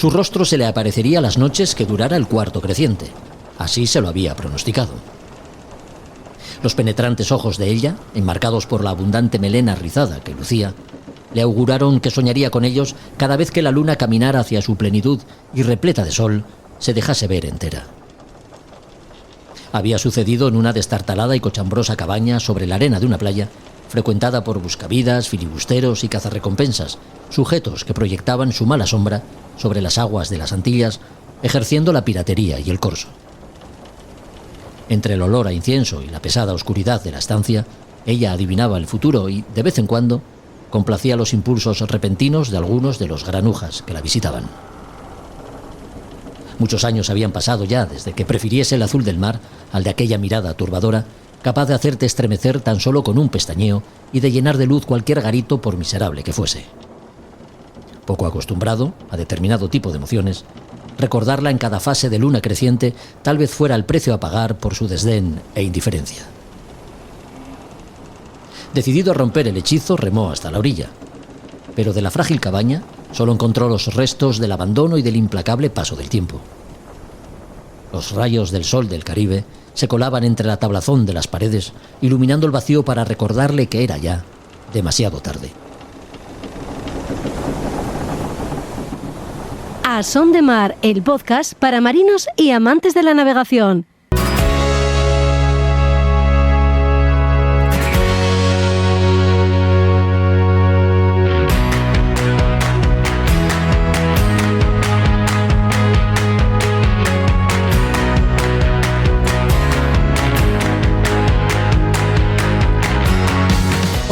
Su rostro se le aparecería las noches que durara el cuarto creciente. Así se lo había pronosticado. Los penetrantes ojos de ella, enmarcados por la abundante melena rizada que lucía, le auguraron que soñaría con ellos cada vez que la luna caminara hacia su plenitud y, repleta de sol, se dejase ver entera. Había sucedido en una destartalada y cochambrosa cabaña sobre la arena de una playa, frecuentada por buscavidas, filibusteros y cazarrecompensas, sujetos que proyectaban su mala sombra sobre las aguas de las Antillas, ejerciendo la piratería y el corso. Entre el olor a incienso y la pesada oscuridad de la estancia, ella adivinaba el futuro y, de vez en cuando, complacía los impulsos repentinos de algunos de los granujas que la visitaban. Muchos años habían pasado ya desde que prefiriese el azul del mar al de aquella mirada turbadora, capaz de hacerte estremecer tan solo con un pestañeo y de llenar de luz cualquier garito por miserable que fuese. Poco acostumbrado a determinado tipo de emociones, recordarla en cada fase de luna creciente tal vez fuera el precio a pagar por su desdén e indiferencia. Decidido a romper el hechizo, remó hasta la orilla, pero de la frágil cabaña solo encontró los restos del abandono y del implacable paso del tiempo. Los rayos del sol del Caribe se colaban entre la tablazón de las paredes, iluminando el vacío para recordarle que era ya demasiado tarde. A Son de Mar, el podcast para marinos y amantes de la navegación.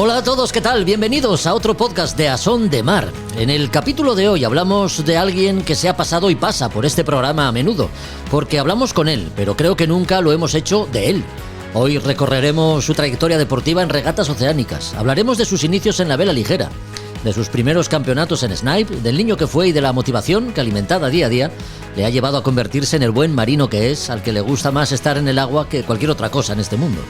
Hola a todos, ¿qué tal? Bienvenidos a otro podcast de A Son de Mar. En el capítulo de hoy hablamos de alguien que se ha pasado y pasa por este programa a menudo, porque hablamos con él, pero creo que nunca lo hemos hecho de él. Hoy recorreremos su trayectoria deportiva en regatas oceánicas, hablaremos de sus inicios en la vela ligera, de sus primeros campeonatos en Snipe, del niño que fue y de la motivación que, alimentada día a día, le ha llevado a convertirse en el buen marino que es, al que le gusta más estar en el agua que cualquier otra cosa en este mundo.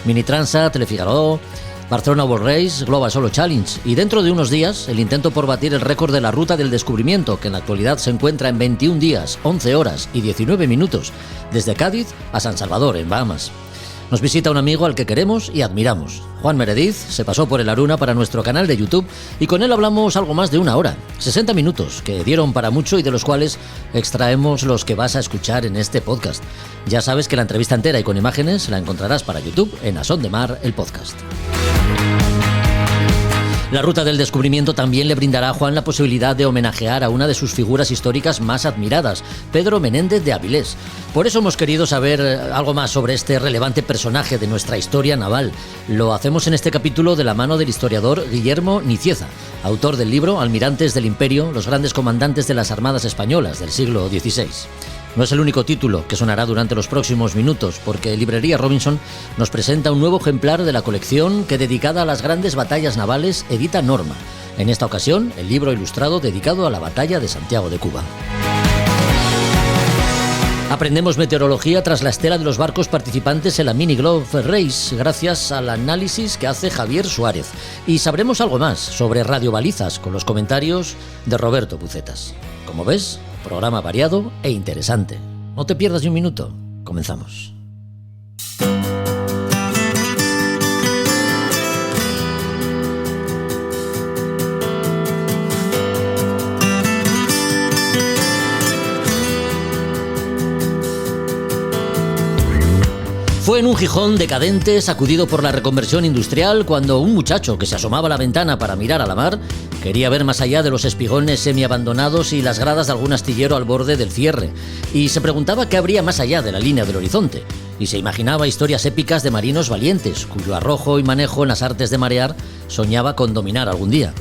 Mini Transat, Le Figaro, Barcelona World Race, Global Solo Challenge y dentro de unos días el intento por batir el récord de la Ruta del Descubrimiento, que en la actualidad se encuentra en 21 días, 11 horas y 19 minutos, desde Cádiz a San Salvador, en Bahamas. Nos visita un amigo al que queremos y admiramos. Juan Meredith se pasó por el Aruna para nuestro canal de YouTube y con él hablamos algo más de una hora, 60 minutos, que dieron para mucho y de los cuales extraemos los que vas a escuchar en este podcast. Ya sabes que la entrevista entera y con imágenes la encontrarás para YouTube en A Son de Mar, el podcast. La Ruta del Descubrimiento también le brindará a Juan la posibilidad de homenajear a una de sus figuras históricas más admiradas, Pedro Menéndez de Avilés. Por eso hemos querido saber algo más sobre este relevante personaje de nuestra historia naval. Lo hacemos en este capítulo de la mano del historiador Guillermo Nicieza, autor del libro Almirantes del Imperio, los grandes comandantes de las armadas españolas del siglo XVI. No es el único título que sonará durante los próximos minutos, porque Librería Robinson nos presenta un nuevo ejemplar de la colección que, dedicada a las grandes batallas navales, edita Norma. En esta ocasión, el libro ilustrado dedicado a la batalla de Santiago de Cuba. Aprendemos meteorología tras la estela de los barcos participantes en la Mini Glove Race, gracias al análisis que hace Javier Suárez. Y sabremos algo más sobre radiobalizas con los comentarios de Roberto Bucetas. Como ves, programa variado e interesante. No te pierdas ni un minuto. Comenzamos. Fue en un Gijón decadente, sacudido por la reconversión industrial, cuando un muchacho que se asomaba a la ventana para mirar a la mar quería ver más allá de los espigones semiabandonados y las gradas de algún astillero al borde del cierre, y se preguntaba qué habría más allá de la línea del horizonte, y se imaginaba historias épicas de marinos valientes, cuyo arrojo y manejo en las artes de marear soñaba con dominar algún día.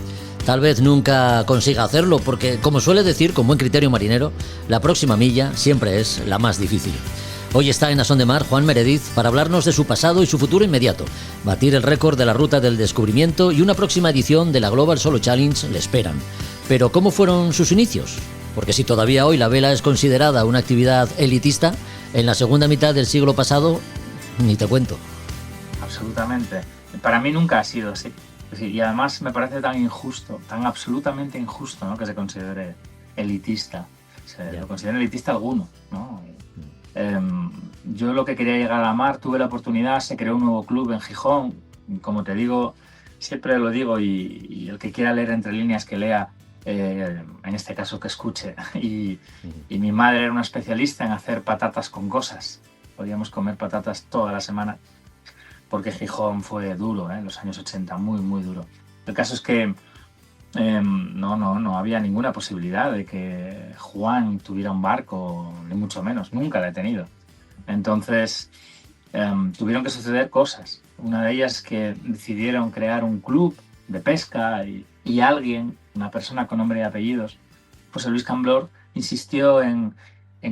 Tal vez nunca consiga hacerlo, porque, como suele decir con buen criterio marinero, la próxima milla siempre es la más difícil. Hoy está en A Son de Mar Juan Meredith para hablarnos de su pasado y su futuro inmediato, batir el récord de la Ruta del Descubrimiento y una próxima edición de la Global Solo Challenge le esperan. Pero ¿cómo fueron sus inicios? Porque si todavía hoy la vela es considerada una actividad elitista, en la segunda mitad del siglo pasado ni te cuento. Absolutamente. Para mí nunca ha sido así. Es decir, y además me parece tan injusto, tan absolutamente injusto, ¿no?, que se considere elitista. Ya. Lo consideran elitista alguno, ¿no? Yo lo que quería llegar a la mar, tuve la oportunidad, se creó un nuevo club en Gijón. Como te digo, siempre lo digo, y el que quiera leer entre líneas que lea, en este caso que escuche. Y mi madre era una especialista en hacer patatas con cosas. Podíamos comer patatas toda la semana, porque Gijón fue duro, en los años 80, muy, muy duro. El caso es que no había ninguna posibilidad de que Juan tuviera un barco, ni mucho menos, nunca la he tenido. Entonces tuvieron que suceder cosas. Una de ellas es que decidieron crear un club de pesca y alguien, una persona con nombre y apellidos, José Luis Camblor, insistió en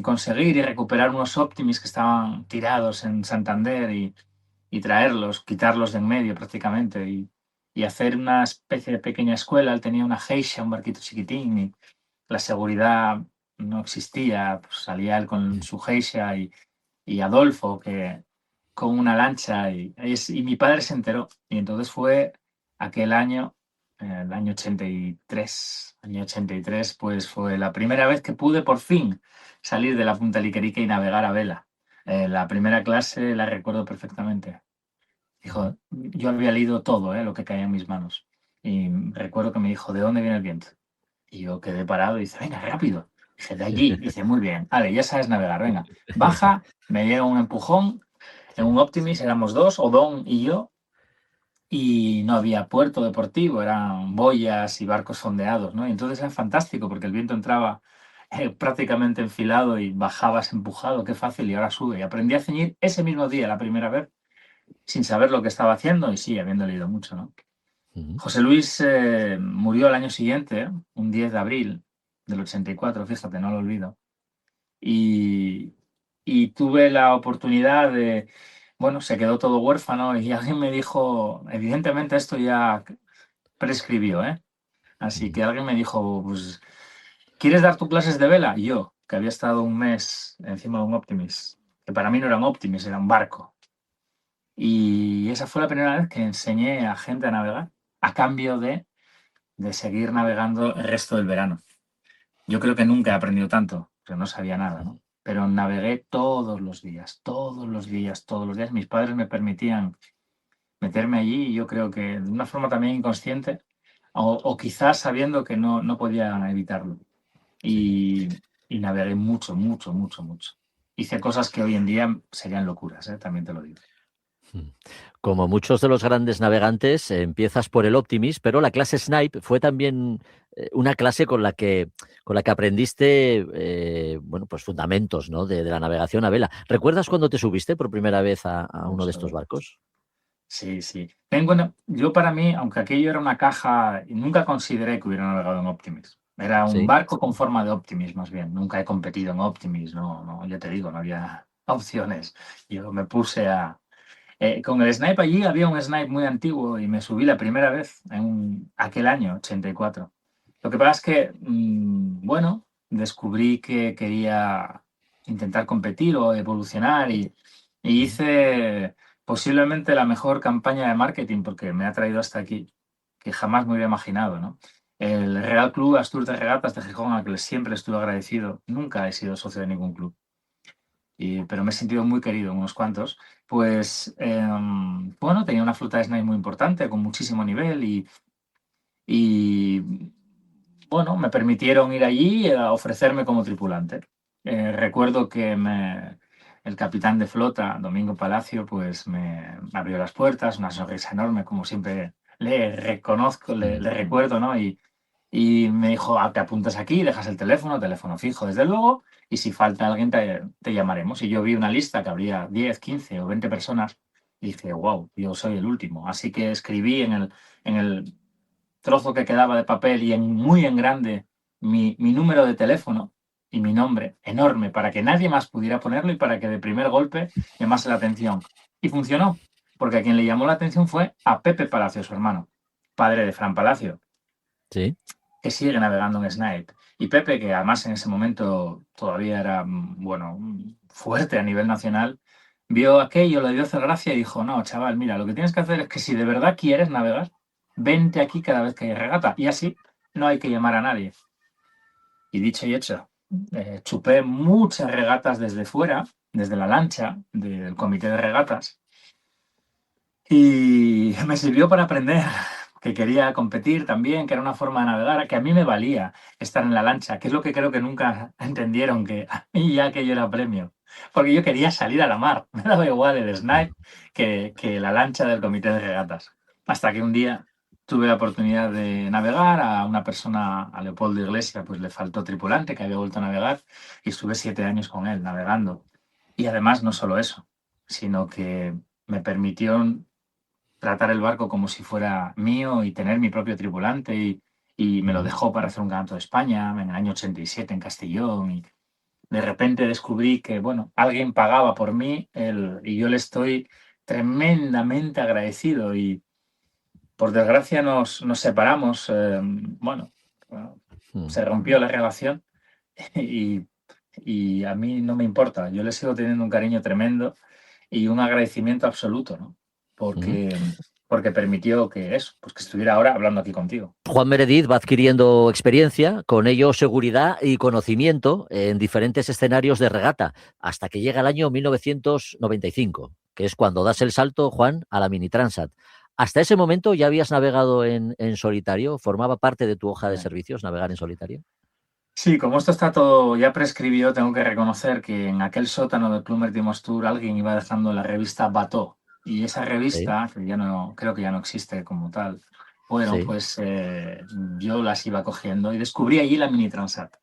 conseguir y recuperar unos Optimis que estaban tirados en Santander y traerlos, quitarlos de en medio prácticamente y hacer una especie de pequeña escuela. Él tenía una geisha, un barquito chiquitín, y la seguridad no existía. Pues salía él con su geisha y Adolfo que con una lancha y mi padre se enteró. Y entonces fue aquel año, el año 83, pues fue la primera vez que pude por fin salir de la Punta Liquerique y navegar a vela. La primera clase la recuerdo perfectamente. Dijo, yo había leído todo, lo que caía en mis manos. Y recuerdo que me dijo, ¿de dónde viene el viento? Y yo quedé parado y dice, venga, rápido. Dije, de allí. Dice, muy bien, vale, ya sabes navegar, venga. Baja, me llega un empujón, en un Optimis éramos dos, Odón y yo, y no había puerto deportivo, eran boyas y barcos sondeados, ¿no? Y entonces era fantástico porque el viento entraba prácticamente enfilado y bajabas empujado, qué fácil, y ahora sube. Y aprendí a ceñir ese mismo día, la primera vez, sin saber lo que estaba haciendo y sí, habiendo leído mucho, ¿no? José Luis murió al año siguiente, un 10 de abril del 84, fíjate, no lo olvido. Y tuve la oportunidad de, bueno, se quedó todo huérfano y alguien me dijo, evidentemente esto ya prescribió, ¿eh? Así que alguien me dijo, pues, ¿quieres dar tus clases de vela? Y yo, que había estado un mes encima de un Optimis, que para mí no era un Optimis, era un barco. Y esa fue la primera vez que enseñé a gente a navegar, a cambio de seguir navegando el resto del verano. Yo creo que nunca he aprendido tanto, porque no sabía nada, ¿no? Pero navegué todos los días, todos los días, todos los días. Mis padres me permitían meterme allí y yo creo que de una forma también inconsciente o quizás sabiendo que no podía evitarlo. Y, y navegué mucho, mucho, mucho, mucho. Hice cosas que hoy en día serían locuras, también te lo digo. Como muchos de los grandes navegantes, empiezas por el Optimis, pero la clase Snipe fue también una clase con la que aprendiste bueno, pues fundamentos, ¿no? de la navegación a vela. ¿Recuerdas cuando te subiste por primera vez a uno de estos barcos? Sí, sí. Yo para mí, aunque aquello era una caja, nunca consideré que hubiera navegado en Optimis. Era un Sí. barco con forma de Optimis, más bien. Nunca he competido en Optimis, no, ya te digo, no había opciones. Yo me puse con el Snipe allí, había un Snipe muy antiguo y me subí la primera vez en aquel año, 84. Lo que pasa es que, bueno, descubrí que quería intentar competir o evolucionar y hice posiblemente la mejor campaña de marketing, porque me ha traído hasta aquí, que jamás me hubiera imaginado, ¿no? El Real Club Astur de Regatas de Gijón, al que siempre estuve agradecido, nunca he sido socio de ningún club, pero me he sentido muy querido en unos cuantos, pues, bueno, tenía una flota de Snipe muy importante, con muchísimo nivel y bueno, me permitieron ir allí a ofrecerme como tripulante. Recuerdo que el capitán de flota, Domingo Palacio, pues me abrió las puertas, una sonrisa enorme, como siempre le reconozco, le recuerdo, ¿no? Y me dijo, te apuntas aquí, dejas el teléfono fijo, desde luego, y si falta alguien te llamaremos. Y yo vi una lista que habría 10, 15 o 20 personas y dije, wow, yo soy el último. Así que escribí en el trozo que quedaba de papel y muy en grande mi número de teléfono y mi nombre enorme para que nadie más pudiera ponerlo y para que de primer golpe llamase la atención. Y funcionó, porque a quien le llamó la atención fue a Pepe Palacio, su hermano, padre de Fran Palacio, Sí. que sigue navegando en Snipe. Y Pepe, que además en ese momento todavía era, bueno, fuerte a nivel nacional, vio aquello, le dio hacer gracia y dijo, no, chaval, mira, lo que tienes que hacer es que si de verdad quieres navegar, vente aquí cada vez que hay regata. Y así no hay que llamar a nadie. Y dicho y hecho, chupé muchas regatas desde fuera, desde la lancha del comité de regatas, y me sirvió para aprender que quería competir también, que era una forma de navegar, que a mí me valía estar en la lancha, que es lo que creo que nunca entendieron, que a mí ya aquello era premio, porque yo quería salir a la mar, me daba igual el snipe que la lancha del comité de regatas. Hasta que un día tuve la oportunidad de navegar, a una persona, a Leopoldo Iglesia, pues le faltó tripulante que había vuelto a navegar y estuve 7 años con él navegando. Y además no solo eso, sino que me permitió tratar el barco como si fuera mío y tener mi propio tripulante y me lo dejó para hacer un campeonato de España en el año 87 en Castellón y de repente descubrí que, bueno, alguien pagaba por mí y yo le estoy tremendamente agradecido y por desgracia nos separamos, bueno, se rompió la relación y, y a mí no me importa, yo le sigo teniendo un cariño tremendo y un agradecimiento absoluto, ¿no? Porque permitió que eso, pues que estuviera ahora hablando aquí contigo. Juan Meredith va adquiriendo experiencia, con ello seguridad y conocimiento en diferentes escenarios de regata, hasta que llega el año 1995, que es cuando das el salto, Juan, a la Mini Transat. ¿Hasta ese momento ya habías navegado en solitario? ¿Formaba parte de tu hoja de servicios navegar en solitario? Sí, como esto está todo ya prescribido, tengo que reconocer que en aquel sótano del Club Marítimo Tour alguien iba dejando la revista Bateau. Y esa Sí, revista, que ya no, creo que ya no existe como tal, bueno, sí. pues yo las iba cogiendo y descubrí allí la Mini Transat.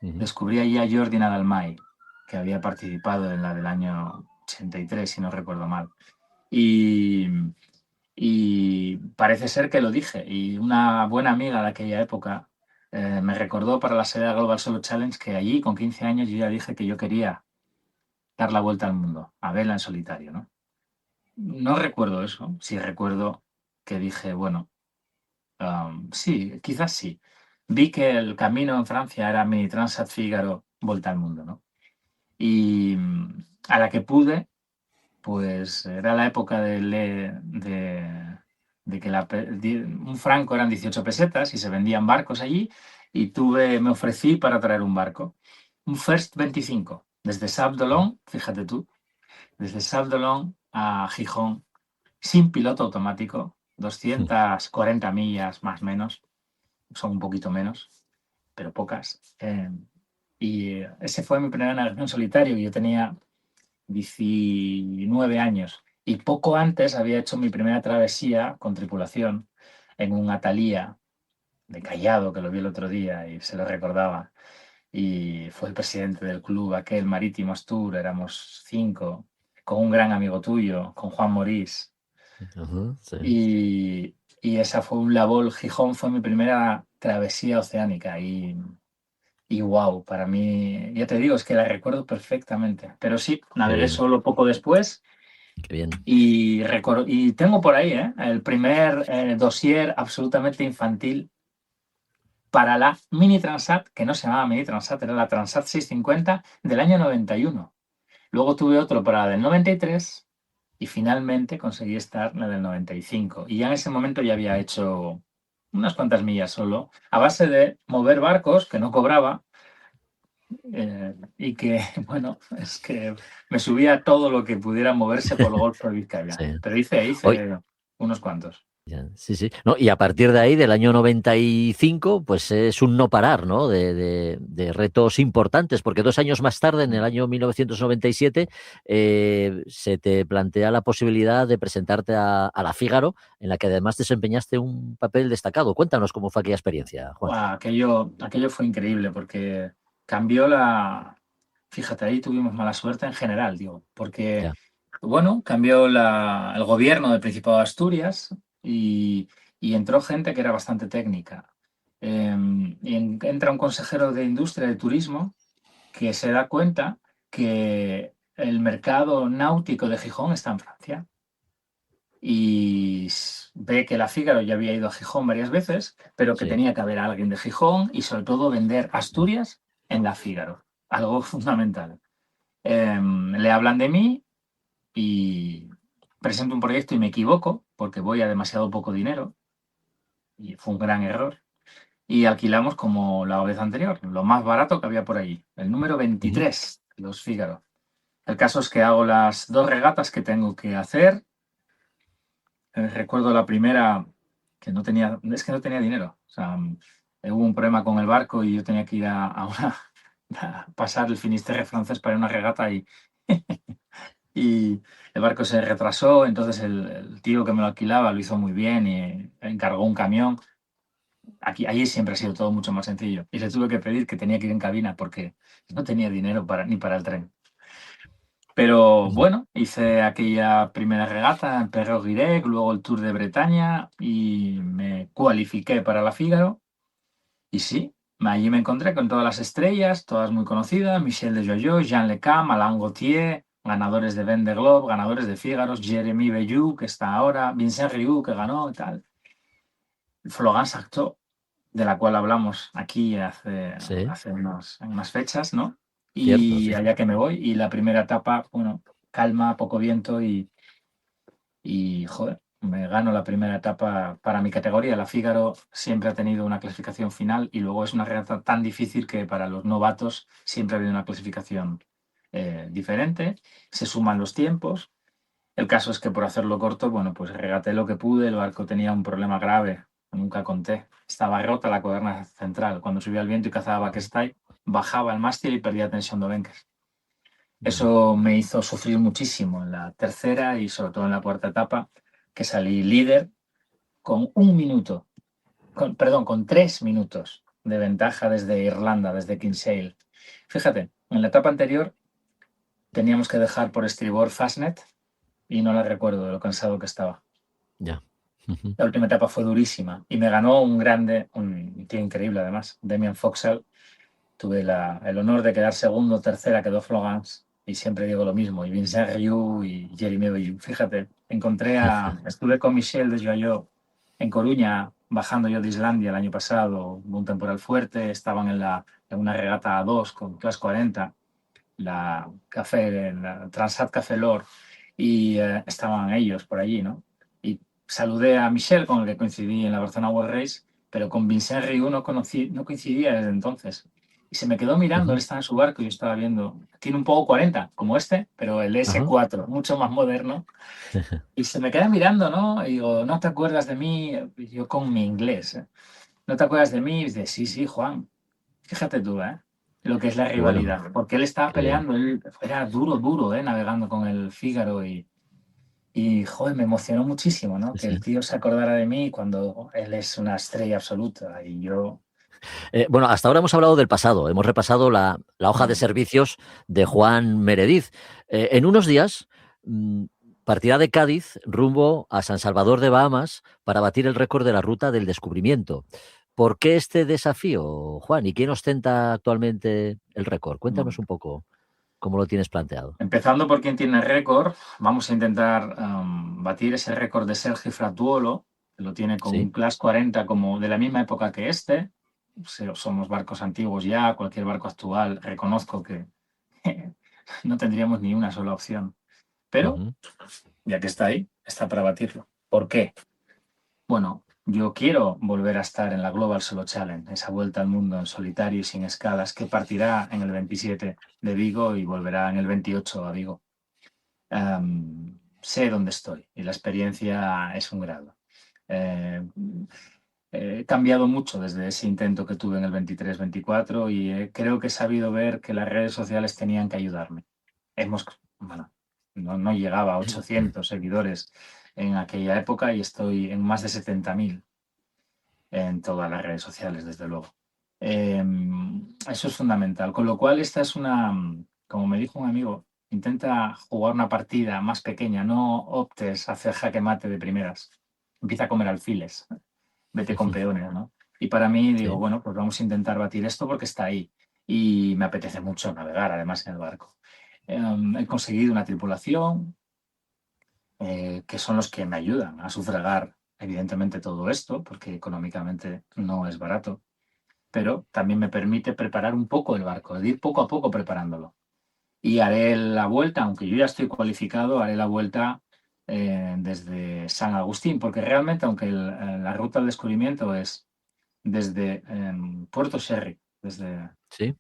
Ujú. Descubrí allí a Jordi Nadalmay, que había participado en la del año 83, si no recuerdo mal. Y, y parece ser que lo dije. Y una buena amiga de aquella época me recordó para la serie Global Solo Challenge que allí, con 15 años, yo ya dije que yo quería dar la vuelta al mundo, a vela en solitario, ¿no? No recuerdo eso, sí recuerdo que dije, bueno, sí, quizás sí. Vi que el camino en Francia era Mini Transat Figaro, vuelta al mundo, ¿no? Y a la que pude, pues era la época de que un franco eran 18 pesetas y se vendían barcos allí y me ofrecí para traer un barco. Un First 25, desde Sable d'Olonne, fíjate tú, desde Sable d'Olonne a Gijón, sin piloto automático, 240 millas más o menos, son un poquito menos, pero pocas. Y ese fue mi primera navegación en solitario. Yo tenía 19 años. Y poco antes había hecho mi primera travesía con tripulación en un Atalía de Callado, que lo vi el otro día y se lo recordaba. Y fue el presidente del club, aquel Marítimos Tour, éramos 5, con un gran amigo tuyo, con Juan Morís. Ujú, sí. Y esa fue un labor, Gijón fue mi primera travesía oceánica y wow, para mí, ya te digo, es que la recuerdo perfectamente. Pero sí, Qué navegué bien, solo poco después. qué bien. Y tengo por ahí el primer dossier absolutamente infantil para la Mini Transat, que no se llamaba Mini Transat, era la Transat 650 del año 91. Luego tuve otro para la del 93 y finalmente conseguí estar en la del 95. Y ya en ese momento ya había hecho unas cuantas millas solo, a base de mover barcos que no cobraba y que, bueno, es que me subía todo lo que pudiera moverse por el Golfo de Vizcaya. Sí. Pero Hoy, hice unos cuantos. ya, sí, sí. No, y a partir de ahí, del año 95, pues es un no parar, ¿no? De retos importantes, porque 2 años más tarde, en el año 1997, se te plantea la posibilidad de presentarte a la Fígaro, en la que además desempeñaste un papel destacado. Cuéntanos cómo fue aquella experiencia, Juan. Buah, aquello fue increíble porque cambió la... Fíjate, ahí tuvimos mala suerte en general, digo, porque, Ya, bueno, cambió el gobierno del Principado de Asturias y entró gente que era bastante técnica. Entra un consejero de Industria y Turismo que se da cuenta que el mercado náutico de Gijón está en Francia y ve que la Fígaro ya había ido a Gijón varias veces, pero que sí. tenía que haber alguien de Gijón y sobre todo vender Asturias en la Fígaro, algo fundamental. Le hablan de mí y presento un proyecto y me equivoco porque voy a demasiado poco dinero y fue un gran error. y alquilamos como la vez anterior, lo más barato que había por allí, el número Ujú. 23, los Fígaro. El caso es que hago las 2 regatas que tengo que hacer. Recuerdo la primera es que no tenía dinero. O sea, hubo un problema con el barco y yo tenía que ir a pasar el Finisterre francés para una regata y el barco se retrasó. Entonces el tío que me lo alquilaba lo hizo muy bien y encargó un camión. Allí siempre ha sido todo mucho más sencillo. Y le tuve que pedir que tenía que ir en cabina porque no tenía dinero ni para el tren. Pero Ujú. bueno, hice aquella primera regata en Perros-Guirec, luego el Tour de Bretaña y me cualifiqué para la Fígaro. Y sí, allí me encontré con todas las estrellas, todas muy conocidas: Michel de Joyeux, Jean Le Cam, Alain Gauthier, ganadores de Vendée Globe, ganadores de Fígaros, Jérémy Belleau, que está ahora, Vincent Rioux, que ganó y tal. Florence Sarto, de la cual hablamos aquí Sí, hace unas fechas, ¿no? cierto, Y sí. allá que me voy, y la primera etapa, bueno, calma, poco viento y joder, me gano la primera etapa para mi categoría. La Fígaro siempre ha tenido una clasificación final y luego es una regata tan difícil que para los novatos siempre ha habido una clasificación diferente. Se suman los tiempos. El caso es que, por hacerlo corto, bueno, pues regaté lo que pude. El barco tenía un problema grave, nunca conté. Estaba rota la cuaderna central. Cuando subía el viento y cazaba backstay, bajaba el mástil y perdía tensión de Benkers. Ujú. Eso me hizo sufrir muchísimo en la tercera y sobre todo en la cuarta etapa, que salí líder con 1 minuto, perdón, con 3 minutos de ventaja desde Irlanda, desde Kinsale. Fíjate, en la etapa anterior teníamos que dejar por estribor Fastnet y no la recuerdo de lo cansado que estaba. Ya. Ujú. La última etapa fue durísima y me ganó un grande, un tío increíble además, Damien Foxall. Tuve el honor de quedar segundo, tercera quedó Florence y siempre digo lo mismo, y Vincent Rioux y Jérémy Belleau. Fíjate, estuve con Michel de Joyeux en Coruña, bajando yo de Islandia el año pasado, hubo un temporal fuerte, estaban en una regata a dos con Class 40, la Transat Café Lor, y estaban ellos por allí, ¿no? Y saludé a Michel, con el que coincidí en la Barcelona World Race, pero con Vincent Rioux no coincidía desde entonces. Y se me quedó mirando, él Ujú. estaba en su barco y yo estaba viendo. Tiene un poco 40, como este, pero el Ajá. S4, mucho más moderno. Y se me queda mirando, ¿no? Y digo, ¿no te acuerdas de mí? Yo con mi inglés, ¿eh? ¿No te acuerdas de mí? Y dice, sí, sí, Juan. Fíjate tú, ¿eh? Lo que es la Qué bueno, rivalidad. Porque él estaba qué bien. peleando, él era duro, duro, ¿eh? Navegando con el Fígaro y, joder, me emocionó muchísimo, ¿no? Sí, Que el sí. tío se acordara de mí cuando él es una estrella absoluta y yo... Bueno, hasta ahora hemos hablado del pasado, hemos repasado la hoja de servicios de Juan Meredith. En unos días mm, partirá de Cádiz rumbo a San Salvador de Bahamas para batir el récord de la ruta del descubrimiento. ¿Por qué este desafío, Juan? ¿Y quién ostenta actualmente el récord? Cuéntanos un poco cómo lo tienes planteado. Empezando por quien tiene récord, vamos a intentar batir ese récord de Sergi Fratuolo, que lo tiene con un Sí. Class 40 como de la misma época que este. Somos barcos antiguos ya, cualquier barco actual reconozco que no tendríamos ni una sola opción. Pero, Ujú. ya que está ahí, está para batirlo. ¿Por qué? Bueno, yo quiero volver a estar en la Global Solo Challenge, esa vuelta al mundo en solitario y sin escalas, que partirá en el 27 de Vigo y volverá en el 28 a Vigo. Sé dónde estoy y la experiencia es un grado. Eh, He cambiado mucho desde ese intento que tuve en el 23-24 y creo que he sabido ver que las redes sociales tenían que ayudarme. Bueno, no llegaba a 800 seguidores en aquella época y estoy en más de 70.000 en todas las redes sociales, desde luego. Eso es fundamental. Con lo cual, esta es como me dijo un amigo, intenta jugar una partida más pequeña, no optes a hacer jaque mate de primeras. Empieza a comer alfiles, vete con peones, ¿no? Y para mí digo, Sí. bueno, pues vamos a intentar batir esto porque está ahí. Y me apetece mucho navegar, además, en el barco. He conseguido una tripulación, que son los que me ayudan a sufragar, evidentemente, todo esto, porque económicamente no es barato, pero también me permite preparar un poco el barco, de ir poco a poco preparándolo. Y haré la vuelta, aunque yo ya estoy cualificado, haré la vuelta desde San Agustín, porque realmente, aunque la ruta al descubrimiento es desde Puerto Sherry, desde Sí.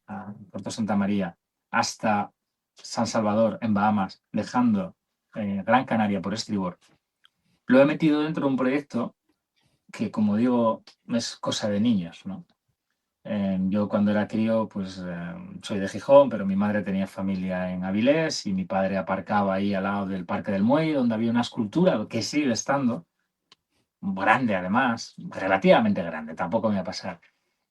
Puerto Santa María, hasta San Salvador, en Bahamas, dejando Gran Canaria por estribor. Lo he metido dentro de un proyecto que, como digo, es cosa de niños, ¿no? Yo cuando era crío, pues soy de Gijón, pero mi madre tenía familia en Avilés y mi padre aparcaba ahí al lado del Parque del Muelle, donde había una escultura que sigue estando, grande además, relativamente grande, tampoco me va a pasar.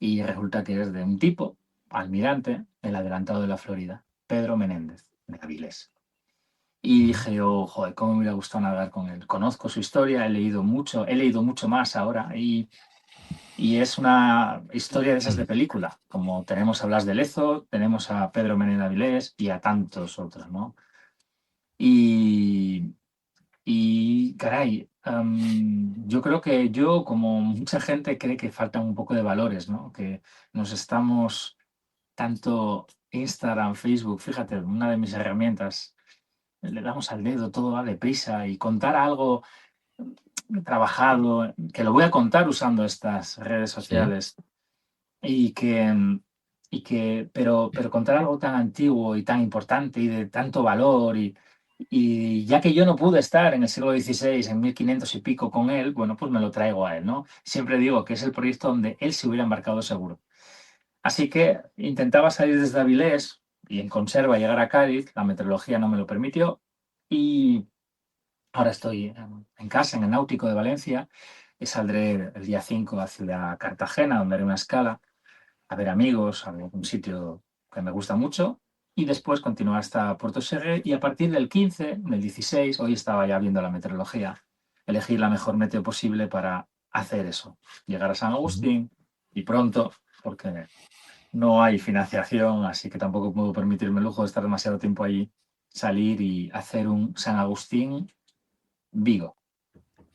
Y resulta que es de un tipo, almirante, el adelantado de la Florida, Pedro Menéndez, de Avilés. Y Ujú. dije, oh, joder, cómo me hubiera gustado nadar con él. Conozco su historia, he leído mucho más ahora y es una historia de esas de película, como tenemos a Blas de Lezo, tenemos a Pedro Menéndez Avilés y a tantos otros, ¿no? Y, caray, yo creo que yo, como mucha gente, cree que faltan un poco de valores, ¿no? Que nos estamos tanto Instagram, Facebook, fíjate, una de mis herramientas, le damos al dedo, todo va deprisa y contar algo trabajado, que lo voy a contar usando estas redes Sí. sociales y que, pero contar algo tan antiguo y tan importante y de tanto valor y ya que yo no pude estar en el siglo XVI, en 1500 y pico con él, bueno, pues me lo traigo a él, ¿no? Siempre digo que es el proyecto donde él se hubiera embarcado seguro. Así que intentaba salir desde Avilés y en conserva llegar a Cádiz, la meteorología no me lo permitió y ahora estoy en casa, en el Náutico de Valencia y saldré el día 5 hacia Cartagena, donde haré una escala a ver amigos, a un sitio que me gusta mucho y después continuar hasta Puerto Segre y a partir del 15, del 16, hoy estaba ya viendo la meteorología, elegir la mejor meteo posible para hacer eso, llegar a San Ujú. Agustín y pronto, porque no hay financiación, así que tampoco puedo permitirme el lujo de estar demasiado tiempo allí, salir y hacer un San Agustín Vigo,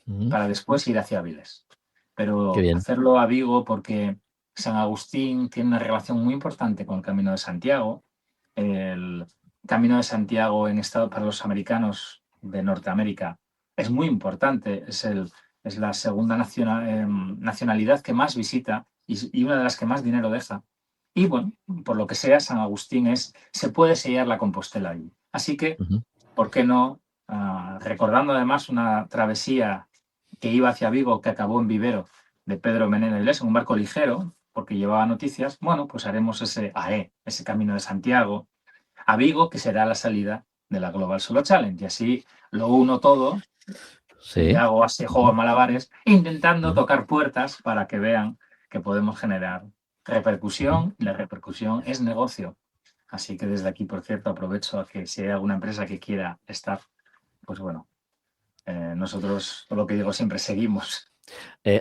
Ujú. para después ir hacia Avilés. Qué Pero bien. hacerlo a Vigo porque San Agustín tiene una relación muy importante con el Camino de Santiago. El Camino de Santiago para los americanos de Norteamérica es muy importante, es la segunda nacionalidad que más visita y una de las que más dinero deja. Y bueno, por lo que sea, San Agustín se puede sellar la Compostela allí. Así que, Ujú. ¿por qué no? Recordando además una travesía que iba hacia Vigo, que acabó en Vivero, de Pedro Menéndez en un barco ligero, porque llevaba noticias, bueno, pues haremos ese AE, ese Camino de Santiago, a Vigo, que será la salida de la Global Solo Challenge. Y así lo uno todo y Sí. hago así juego Ujú. de malabares, intentando Ujú. tocar puertas para que vean que podemos generar Ujú. repercusión. Y la repercusión es negocio. Así que desde aquí, por cierto, aprovecho a que si hay alguna empresa que quiera estar, pues bueno, nosotros, lo que digo siempre, seguimos.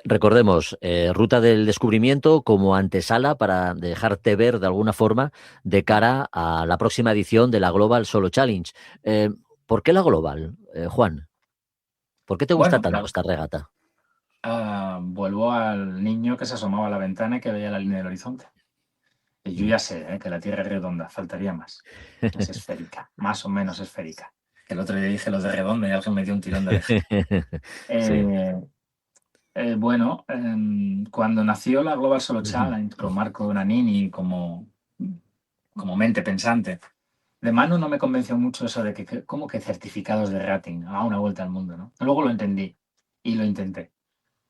Recordemos, Ruta del Descubrimiento como antesala para dejarte ver de alguna forma de cara a la próxima edición de la Global Solo Challenge. Eh, ¿Por qué la Global, Juan? ¿Por qué te gusta Bueno, tanto esta regata? vuelvo al niño que se asomaba a la ventana y que veía la línea del horizonte. Y yo Mm. ya sé, que la Tierra es redonda, faltaría más. Es esférica, más o menos esférica. El otro día dije lo de redonda y alguien me dio un tirón de oreja. Sí. Eh, bueno, cuando nació la Global Solo Ujú. Challenge con Marco Nanini como mente pensante, de mano no me convenció mucho eso de que como que certificados de rating a una vuelta al mundo, ¿no? Luego lo entendí y lo intenté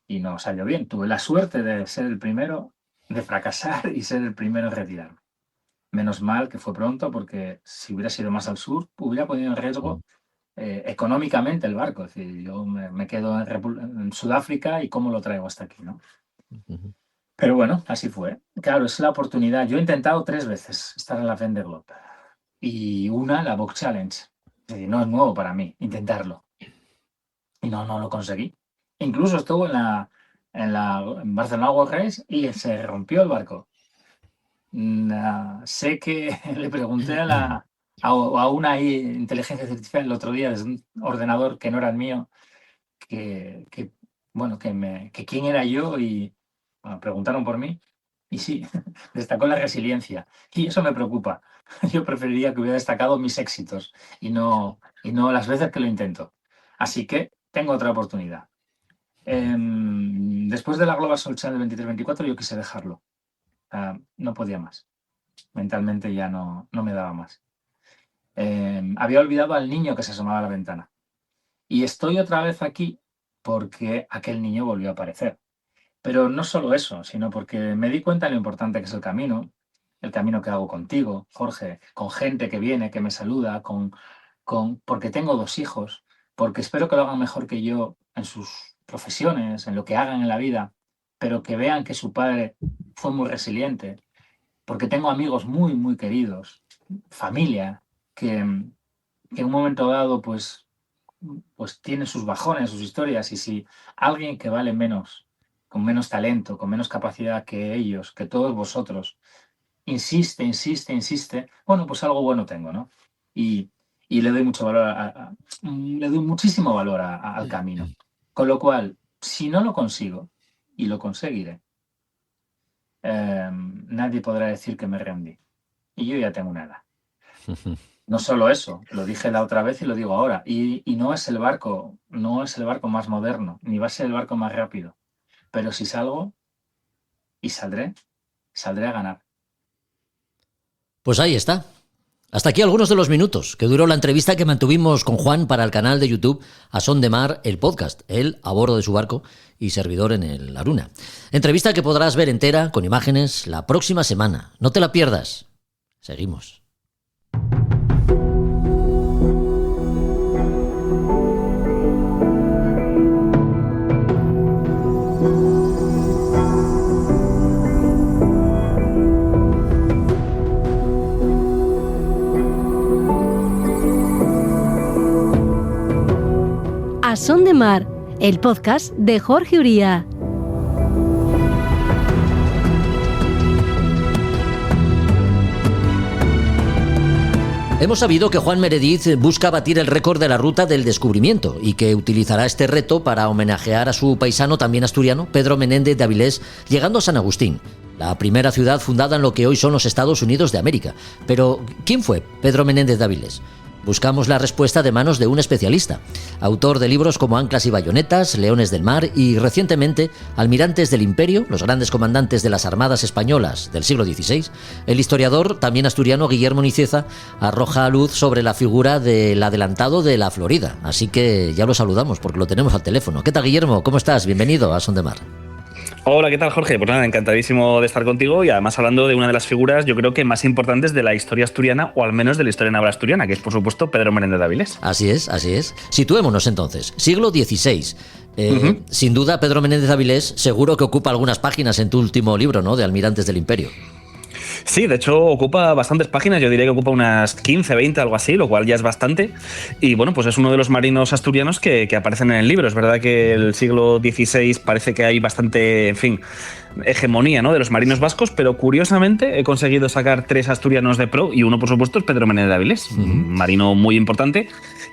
y no salió bien. Tuve la suerte de ser el primero, de fracasar y ser el primero en retirarme. Menos mal que fue pronto porque si hubiera sido más al sur, hubiera ponido en riesgo económicamente el barco. Es decir, yo me quedo en Sudáfrica y cómo lo traigo hasta aquí, ¿no? Ujú. Pero bueno, así fue. Claro, es la oportunidad. Yo he intentado 3 veces estar en la Vendée Globe y una, la Box Challenge. Es decir, no es nuevo para mí intentarlo. Y no lo conseguí. Incluso estuvo en Barcelona World Race y se rompió el barco. Sé que le pregunté a una inteligencia artificial el otro día desde un ordenador que no era el mío, bueno, que quién era yo y bueno, preguntaron por mí y sí, destacó la resiliencia y eso me preocupa. Yo preferiría que hubiera destacado mis éxitos y no las veces que lo intento. Así que tengo otra oportunidad. después de la Global Soul Challenge 23-24 yo quise dejarlo. No podía más. Mentalmente ya no me daba más. Había olvidado al niño que se asomaba a la ventana. Y estoy otra vez aquí porque aquel niño volvió a aparecer. Pero no solo eso, sino porque me di cuenta de lo importante que es el camino que hago contigo, Jorge, con gente que viene, que me saluda, porque tengo 2 hijos, porque espero que lo hagan mejor que yo en sus profesiones, en lo que hagan en la vida, pero que vean que su padre fue muy resiliente, porque tengo amigos muy, muy queridos, familia, que en un momento dado pues tiene sus bajones, sus historias, y si alguien que vale menos, con menos talento, con menos capacidad que ellos, que todos vosotros, insiste, bueno, pues algo bueno tengo, ¿no? Y le doy mucho valor, le doy muchísimo valor al camino. Con lo cual, si no lo consigo, y lo conseguiré, nadie podrá decir que me rendí. Y yo ya tengo una edad. No solo eso, lo dije la otra vez y lo digo ahora, y no es el barco más moderno, ni va a ser el barco más rápido, pero si salgo, y saldré a ganar. Pues ahí está. Hasta aquí algunos de los minutos que duró la entrevista que mantuvimos con Juan para el canal de YouTube A Son de Mar, el podcast, él a bordo de su barco y servidor en el Aruna. Entrevista que podrás ver entera, con imágenes, la próxima semana. No te la pierdas. Seguimos. A Son de Mar, el podcast de Jorge Uría. Hemos sabido que Juan Meredith busca batir el récord de la ruta del descubrimiento y que utilizará este reto para homenajear a su paisano también asturiano, Pedro Menéndez de Avilés, llegando a San Agustín, la primera ciudad fundada en lo que hoy son los Estados Unidos de América. Pero, ¿quién fue Pedro Menéndez de Avilés? Buscamos la respuesta de manos de un especialista, autor de libros como Anclas y Bayonetas, Leones del Mar y, recientemente, Almirantes del Imperio, los grandes comandantes de las armadas españolas del siglo XVI. El historiador, también asturiano, Guillermo Nicieza, arroja luz sobre la figura del adelantado de la Florida. Así que ya lo saludamos porque lo tenemos al teléfono. ¿Qué tal, Guillermo? ¿Cómo estás? Bienvenido a Son de Mar. Hola, ¿qué tal, Jorge? Pues nada, encantadísimo de estar contigo y además hablando de una de las figuras, yo creo que más importantes de la historia asturiana, o al menos de la historia naval asturiana, que es, por supuesto, Pedro Menéndez de Avilés. Así es, así es. Situémonos entonces. Siglo XVI. Sin duda, Pedro Menéndez de Avilés seguro que ocupa algunas páginas en tu último libro, ¿no?, de Almirantes del Imperio. Sí, de hecho ocupa bastantes páginas, yo diría que ocupa unas 15, 20, algo así, lo cual ya es bastante. Y bueno, pues es uno de los marinos asturianos que aparecen en el libro. Es verdad que el siglo XVI parece que hay bastante, en fin, hegemonía, ¿no?, de los marinos vascos, pero curiosamente he conseguido sacar 3 asturianos de pro y uno, por supuesto, es Pedro Menéndez de Avilés, un marino muy importante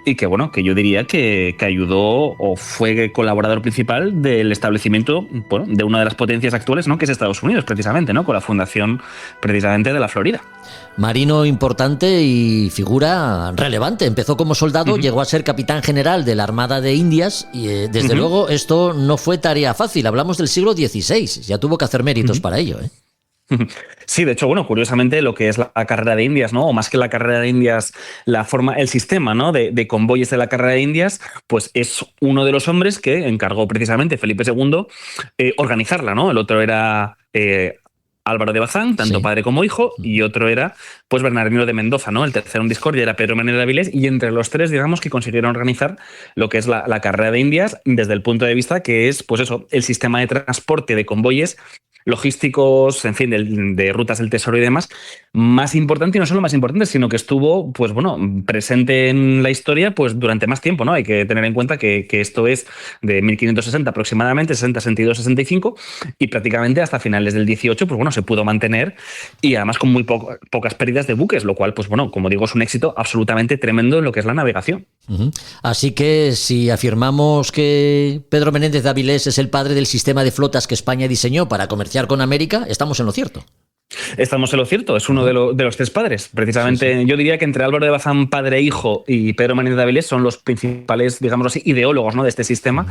y que, bueno, que yo diría que ayudó o fue colaborador principal del establecimiento, bueno, de una de las potencias actuales, ¿no?, que es Estados Unidos, precisamente, ¿no?, con la fundación precisamente de la Florida. Marino importante y figura relevante. Empezó como soldado, llegó a ser capitán general de la Armada de Indias y desde luego esto no fue tarea fácil. Hablamos del siglo XVI, ya tuvo que hacer méritos para ello, ¿eh? Sí, de hecho, bueno, curiosamente lo que es la carrera de Indias, ¿no?, o más que la carrera de Indias, el sistema, ¿no?, de convoyes de la carrera de Indias, pues es uno de los hombres que encargó precisamente Felipe II organizarla, ¿no? El otro era Álvaro de Bazán, tanto padre como hijo, y otro era pues Bernardino de Mendoza, ¿no? El tercero en discordia era Pedro Menéndez de Avilés, y entre los 3, digamos, que consiguieron organizar lo que es la carrera de Indias desde el punto de vista que es, pues eso, el sistema de transporte de convoyes logísticos, en fin, de rutas del tesoro y demás, más importante, y no solo más importante, sino que estuvo, pues bueno, presente en la historia pues durante más tiempo, ¿no? Hay que tener en cuenta que esto es de 1560 aproximadamente, 60, 62, 65, y prácticamente hasta finales del 18, pues bueno, se pudo mantener, y además con muy pocas pérdidas de buques, lo cual, pues bueno, como digo, es un éxito absolutamente tremendo en lo que es la navegación. Así que si afirmamos que Pedro Menéndez de Avilés es el padre del sistema de flotas que España diseñó para comerciar con América, estamos en lo cierto. Estamos en lo cierto, es uno de los tres padres. Precisamente, sí. Yo diría que entre Álvaro de Bazán, padre e hijo, y Pedro Menéndez de Avilés son los principales, digamos así, ideólogos, ¿no?, de este sistema.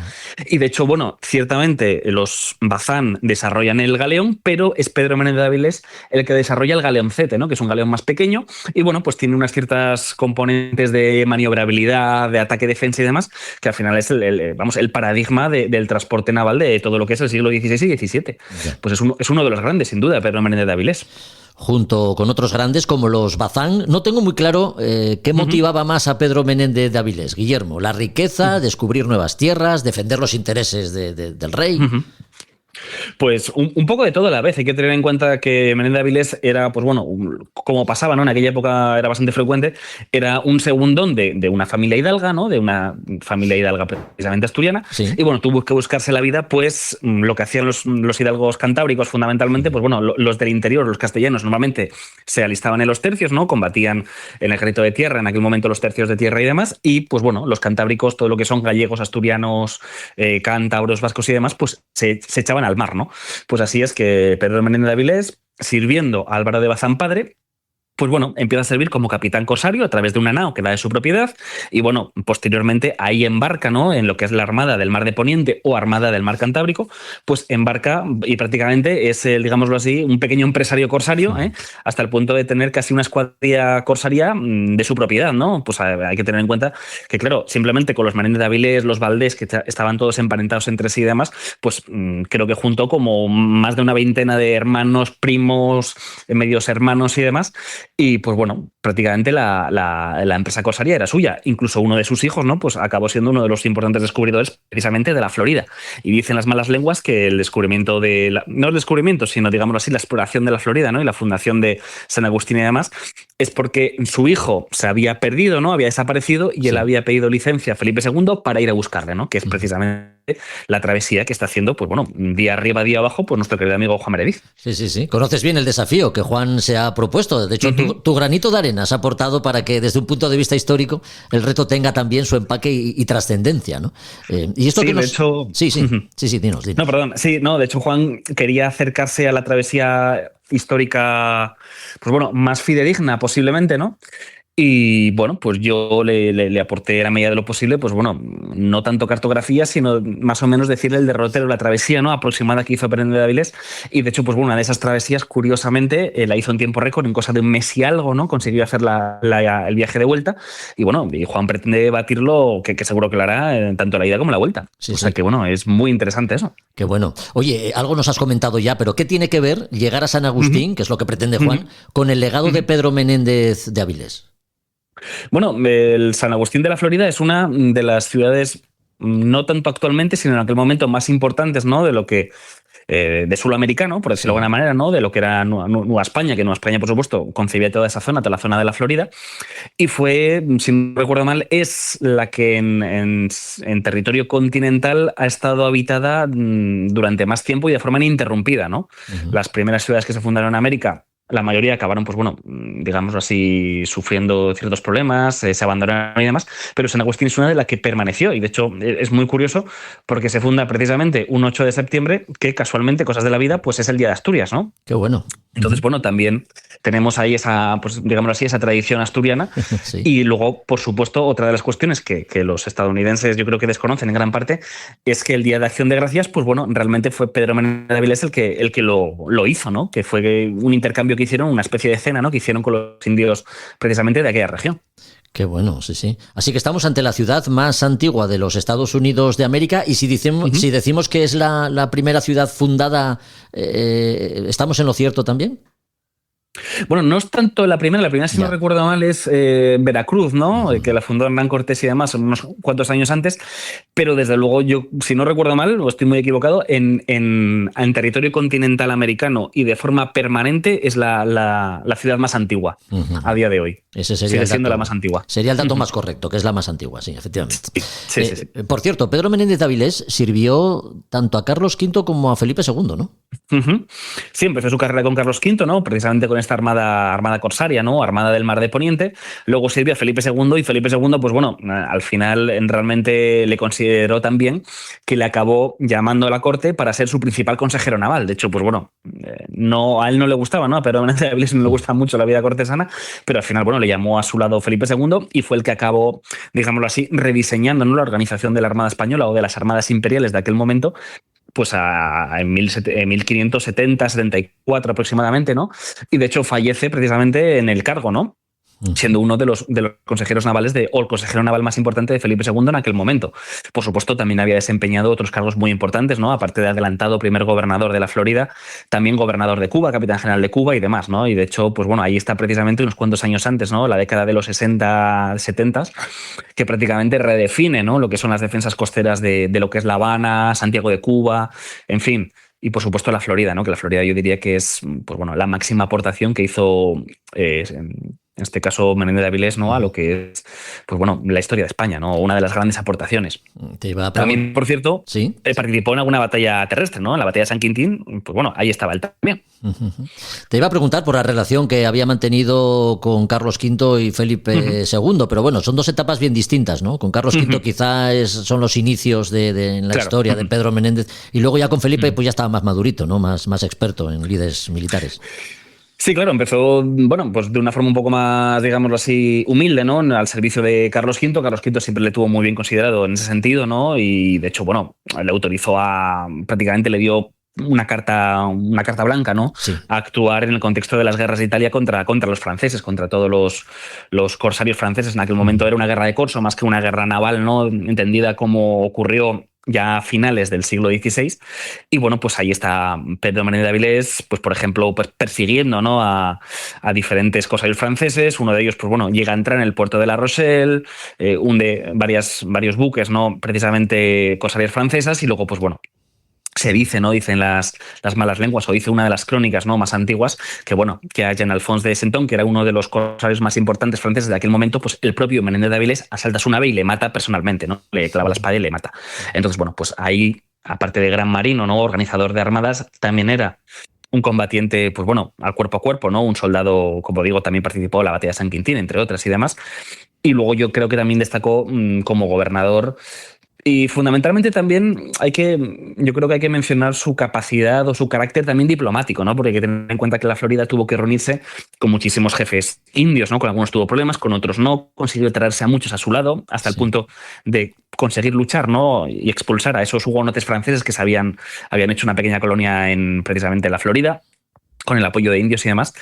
Y de hecho, bueno, ciertamente los Bazán desarrollan el galeón, pero es Pedro Menéndez de Avilés el que desarrolla el galeoncete, ¿no?, que es un galeón más pequeño y, bueno, pues tiene unas ciertas componentes de maniobrabilidad, de ataque, defensa y demás, que al final es el paradigma del transporte naval de todo lo que es el siglo XVI y XVII. Pues es uno de los grandes, sin duda, Pedro Menéndez de Avilés. Junto con otros grandes como los Bazán. No tengo muy claro qué motivaba más a Pedro Menéndez de Avilés, Guillermo. La riqueza, descubrir nuevas tierras, defender los intereses del rey. Pues un poco de todo a la vez. Hay que tener en cuenta que Menéndez de Avilés era, pues bueno, como pasaba, ¿no?, en aquella época era bastante frecuente, era un segundón de una familia hidalga, ¿no?, de una familia hidalga precisamente asturiana. Sí. Y bueno, tuvo que buscarse la vida, pues lo que hacían los hidalgos cantábricos fundamentalmente, pues bueno, los del interior, los castellanos, normalmente se alistaban en los tercios, ¿no?, combatían en el ejército de tierra, en aquel momento los tercios de tierra y demás, y pues bueno, los cantábricos, todo lo que son gallegos, asturianos, cántabros, vascos y demás, pues se echaban al mar, ¿no? Pues así es que Pedro Menéndez de Avilés, sirviendo a Álvaro de Bazán padre, pues bueno, empieza a servir como capitán corsario a través de una nao que era de su propiedad y bueno, posteriormente ahí embarca, ¿no?, en lo que es la Armada del Mar de Poniente o Armada del Mar Cantábrico, pues embarca y prácticamente es, digámoslo así, un pequeño empresario corsario, hasta el punto de tener casi una escuadrilla corsaria de su propiedad, ¿no? Pues hay que tener en cuenta que, claro, simplemente con los Menéndez de Avilés, los Valdés, que estaban todos emparentados entre sí y demás, pues creo que juntó como más de una veintena de hermanos, primos, medios hermanos y demás. Y pues bueno, prácticamente la empresa corsaria era suya. Incluso uno de sus hijos, ¿no?, pues acabó siendo uno de los importantes descubridores precisamente de la Florida. Y dicen las malas lenguas que el descubrimiento no el descubrimiento, sino digámoslo así, la exploración de la Florida, ¿no?, y la fundación de San Agustín y demás, es porque su hijo se había perdido, ¿no?, había desaparecido y él había pedido licencia a Felipe II para ir a buscarle, ¿no?, que es precisamente la travesía que está haciendo, pues bueno, día arriba, día abajo, pues nuestro querido amigo Juan Meredith. Sí. Conoces bien el desafío que Juan se ha propuesto. De hecho, tu granito de arena has aportado para que, desde un punto de vista histórico, el reto tenga también su empaque y trascendencia, ¿no? Y esto sí, que nos... de hecho... Sí, dinos. No, perdón. Sí, no, de hecho, Juan quería acercarse a la travesía histórica, pues bueno, más fidedigna posiblemente, ¿no? Y bueno, pues yo le aporté a la medida de lo posible, pues bueno, no tanto cartografía, sino más o menos decirle el derrotero, la travesía, ¿no?, aproximada que hizo Menéndez de Avilés. Y de hecho, pues bueno, una de esas travesías, curiosamente, la hizo en tiempo récord, en cosa de un mes y algo, ¿no? Consiguió hacer el viaje de vuelta. Y bueno, y Juan pretende batirlo, que seguro que lo hará, tanto la ida como la vuelta. O sea que bueno, es muy interesante eso. Qué bueno. Oye, algo nos has comentado ya, pero ¿qué tiene que ver llegar a San Agustín, que es lo que pretende Juan, con el legado de Pedro Menéndez de Avilés? Bueno, el San Agustín de la Florida es una de las ciudades, no tanto actualmente, sino en aquel momento más importantes, ¿no?, de lo que de suelo americano, por decirlo de alguna manera, ¿no?, de lo que era Nueva España, que Nueva España, por supuesto, concebía toda esa zona, toda la zona de la Florida, y fue, si no recuerdo mal, es la que en territorio continental ha estado habitada durante más tiempo y de forma ininterrumpida, ¿no? Las primeras ciudades que se fundaron en América, la mayoría acabaron, pues bueno, digámoslo así, sufriendo ciertos problemas, se abandonaron y demás, pero San Agustín es una de las que permaneció y de hecho es muy curioso porque se funda precisamente un 8 de septiembre que casualmente, cosas de la vida, pues es el Día de Asturias, ¿no? Qué bueno. Entonces, bueno, también tenemos ahí esa, pues digámoslo así, esa tradición asturiana. Sí. Y luego, por supuesto, otra de las cuestiones que los estadounidenses yo creo que desconocen en gran parte es que el Día de Acción de Gracias, pues bueno, realmente fue Pedro Menéndez de Avilés el que lo hizo, ¿no? Que fue un intercambio que hicieron, una especie de cena, ¿no?, que hicieron con los indios precisamente de aquella región. Qué bueno, sí. Así que estamos ante la ciudad más antigua de los Estados Unidos de América y si decimos que es la primera ciudad fundada, ¿estamos en lo cierto también? Bueno, no es tanto la primera, si no recuerdo mal, es Veracruz, ¿no? Que la fundó Hernán Cortés y demás unos cuantos años antes, pero desde luego yo, si no recuerdo mal, o estoy muy equivocado, en territorio continental americano y de forma permanente es la ciudad más antigua a día de hoy. Ese sería Sigue siendo la más antigua. Sería el dato más correcto, que es la más antigua, sí, efectivamente. Sí. Por cierto, Pedro Menéndez de Avilés sirvió tanto a Carlos V como a Felipe II, ¿no? Sí, empezó su carrera con Carlos V, ¿no? Precisamente con esta armada corsaria, ¿no? Armada del Mar de Poniente. Luego sirvió a Felipe II y Felipe II, pues bueno, al final realmente le consideró tan bien que le acabó llamando a la corte para ser su principal consejero naval. De hecho, pues bueno, a él no le gustaba, ¿no? A Pedro Menéndez de Avilés no le gusta mucho la vida cortesana, pero al final, bueno, le llamó a su lado Felipe II y fue el que acabó, digámoslo así, rediseñando, ¿no?, la organización de la Armada Española o de las armadas imperiales de aquel momento, pues en 1570, 74 aproximadamente, ¿no? Y de hecho fallece precisamente en el cargo, ¿no? Siendo uno de los consejeros navales o el consejero naval más importante de Felipe II en aquel momento. Por supuesto, también había desempeñado otros cargos muy importantes, ¿no? Aparte de adelantado primer gobernador de la Florida, también gobernador de Cuba, capitán general de Cuba y demás, ¿no? Y de hecho, pues bueno, ahí está precisamente unos cuantos años antes, ¿no? La década de los 60, 70, que prácticamente redefine, ¿no?, lo que son las defensas costeras de lo que es La Habana, Santiago de Cuba, en fin. Y por supuesto la Florida, ¿no? Que la Florida yo diría que es, pues bueno, la máxima aportación que hizo en este caso Menéndez de Avilés, ¿no?, a lo que es, pues bueno, la historia de España, ¿no? Una de las grandes aportaciones. También, por cierto, ¿sí?, participó en alguna batalla terrestre, ¿no? En la batalla de San Quintín, pues bueno, ahí estaba él también. Te iba a preguntar por la relación que había mantenido con Carlos V y Felipe II, pero bueno, son dos etapas bien distintas, ¿no? Con Carlos V quizá son los inicios en la historia de Pedro Menéndez, y luego ya con Felipe pues ya estaba más madurito, ¿no? Más experto en lides militares. Sí, claro, empezó, bueno, pues de una forma un poco más, digámoslo así, humilde, ¿no?, al servicio de Carlos V. Carlos V siempre le tuvo muy bien considerado en ese sentido, ¿no? Y de hecho, bueno, le autorizó prácticamente le dio una carta blanca, ¿no? Sí. A actuar en el contexto de las guerras de Italia contra los franceses, contra todos los corsarios franceses. En aquel momento era una guerra de corso más que una guerra naval, ¿no?, entendida como ocurrió ya a finales del siglo XVI. Y bueno, pues ahí está Pedro Menéndez de Avilés, pues por ejemplo, pues persiguiendo, ¿no?, a diferentes corsarios franceses. Uno de ellos, pues bueno, llega a entrar en el puerto de La Rochelle, hunde varios buques, ¿no?, precisamente corsarias francesas, y luego, pues bueno, se dice, ¿no?, dicen las malas lenguas, o dice una de las crónicas, ¿no?, más antiguas, que bueno, que a Jean-Alphonse de Saint-Onge, que era uno de los corsarios más importantes franceses de aquel momento, pues el propio Menéndez de Avilés asalta su nave y le mata personalmente, ¿no? Le clava la espada y le mata. Entonces, bueno, pues ahí, aparte de gran marino, ¿no?, organizador de armadas, también era un combatiente, pues bueno, al cuerpo a cuerpo, ¿no? Un soldado, como digo, también participó en la batalla de San Quintín, entre otras y demás. Y luego yo creo que también destacó como gobernador. Y fundamentalmente también yo creo que hay que mencionar su capacidad o su carácter también diplomático, ¿no? Porque hay que tener en cuenta que la Florida tuvo que reunirse con muchísimos jefes indios, ¿no? Con algunos tuvo problemas, con otros no. Consiguió traerse a muchos a su lado, hasta el punto de conseguir luchar, ¿no?, y expulsar a esos hugonotes franceses que habían hecho una pequeña colonia precisamente en la Florida, con el apoyo de indios y demás.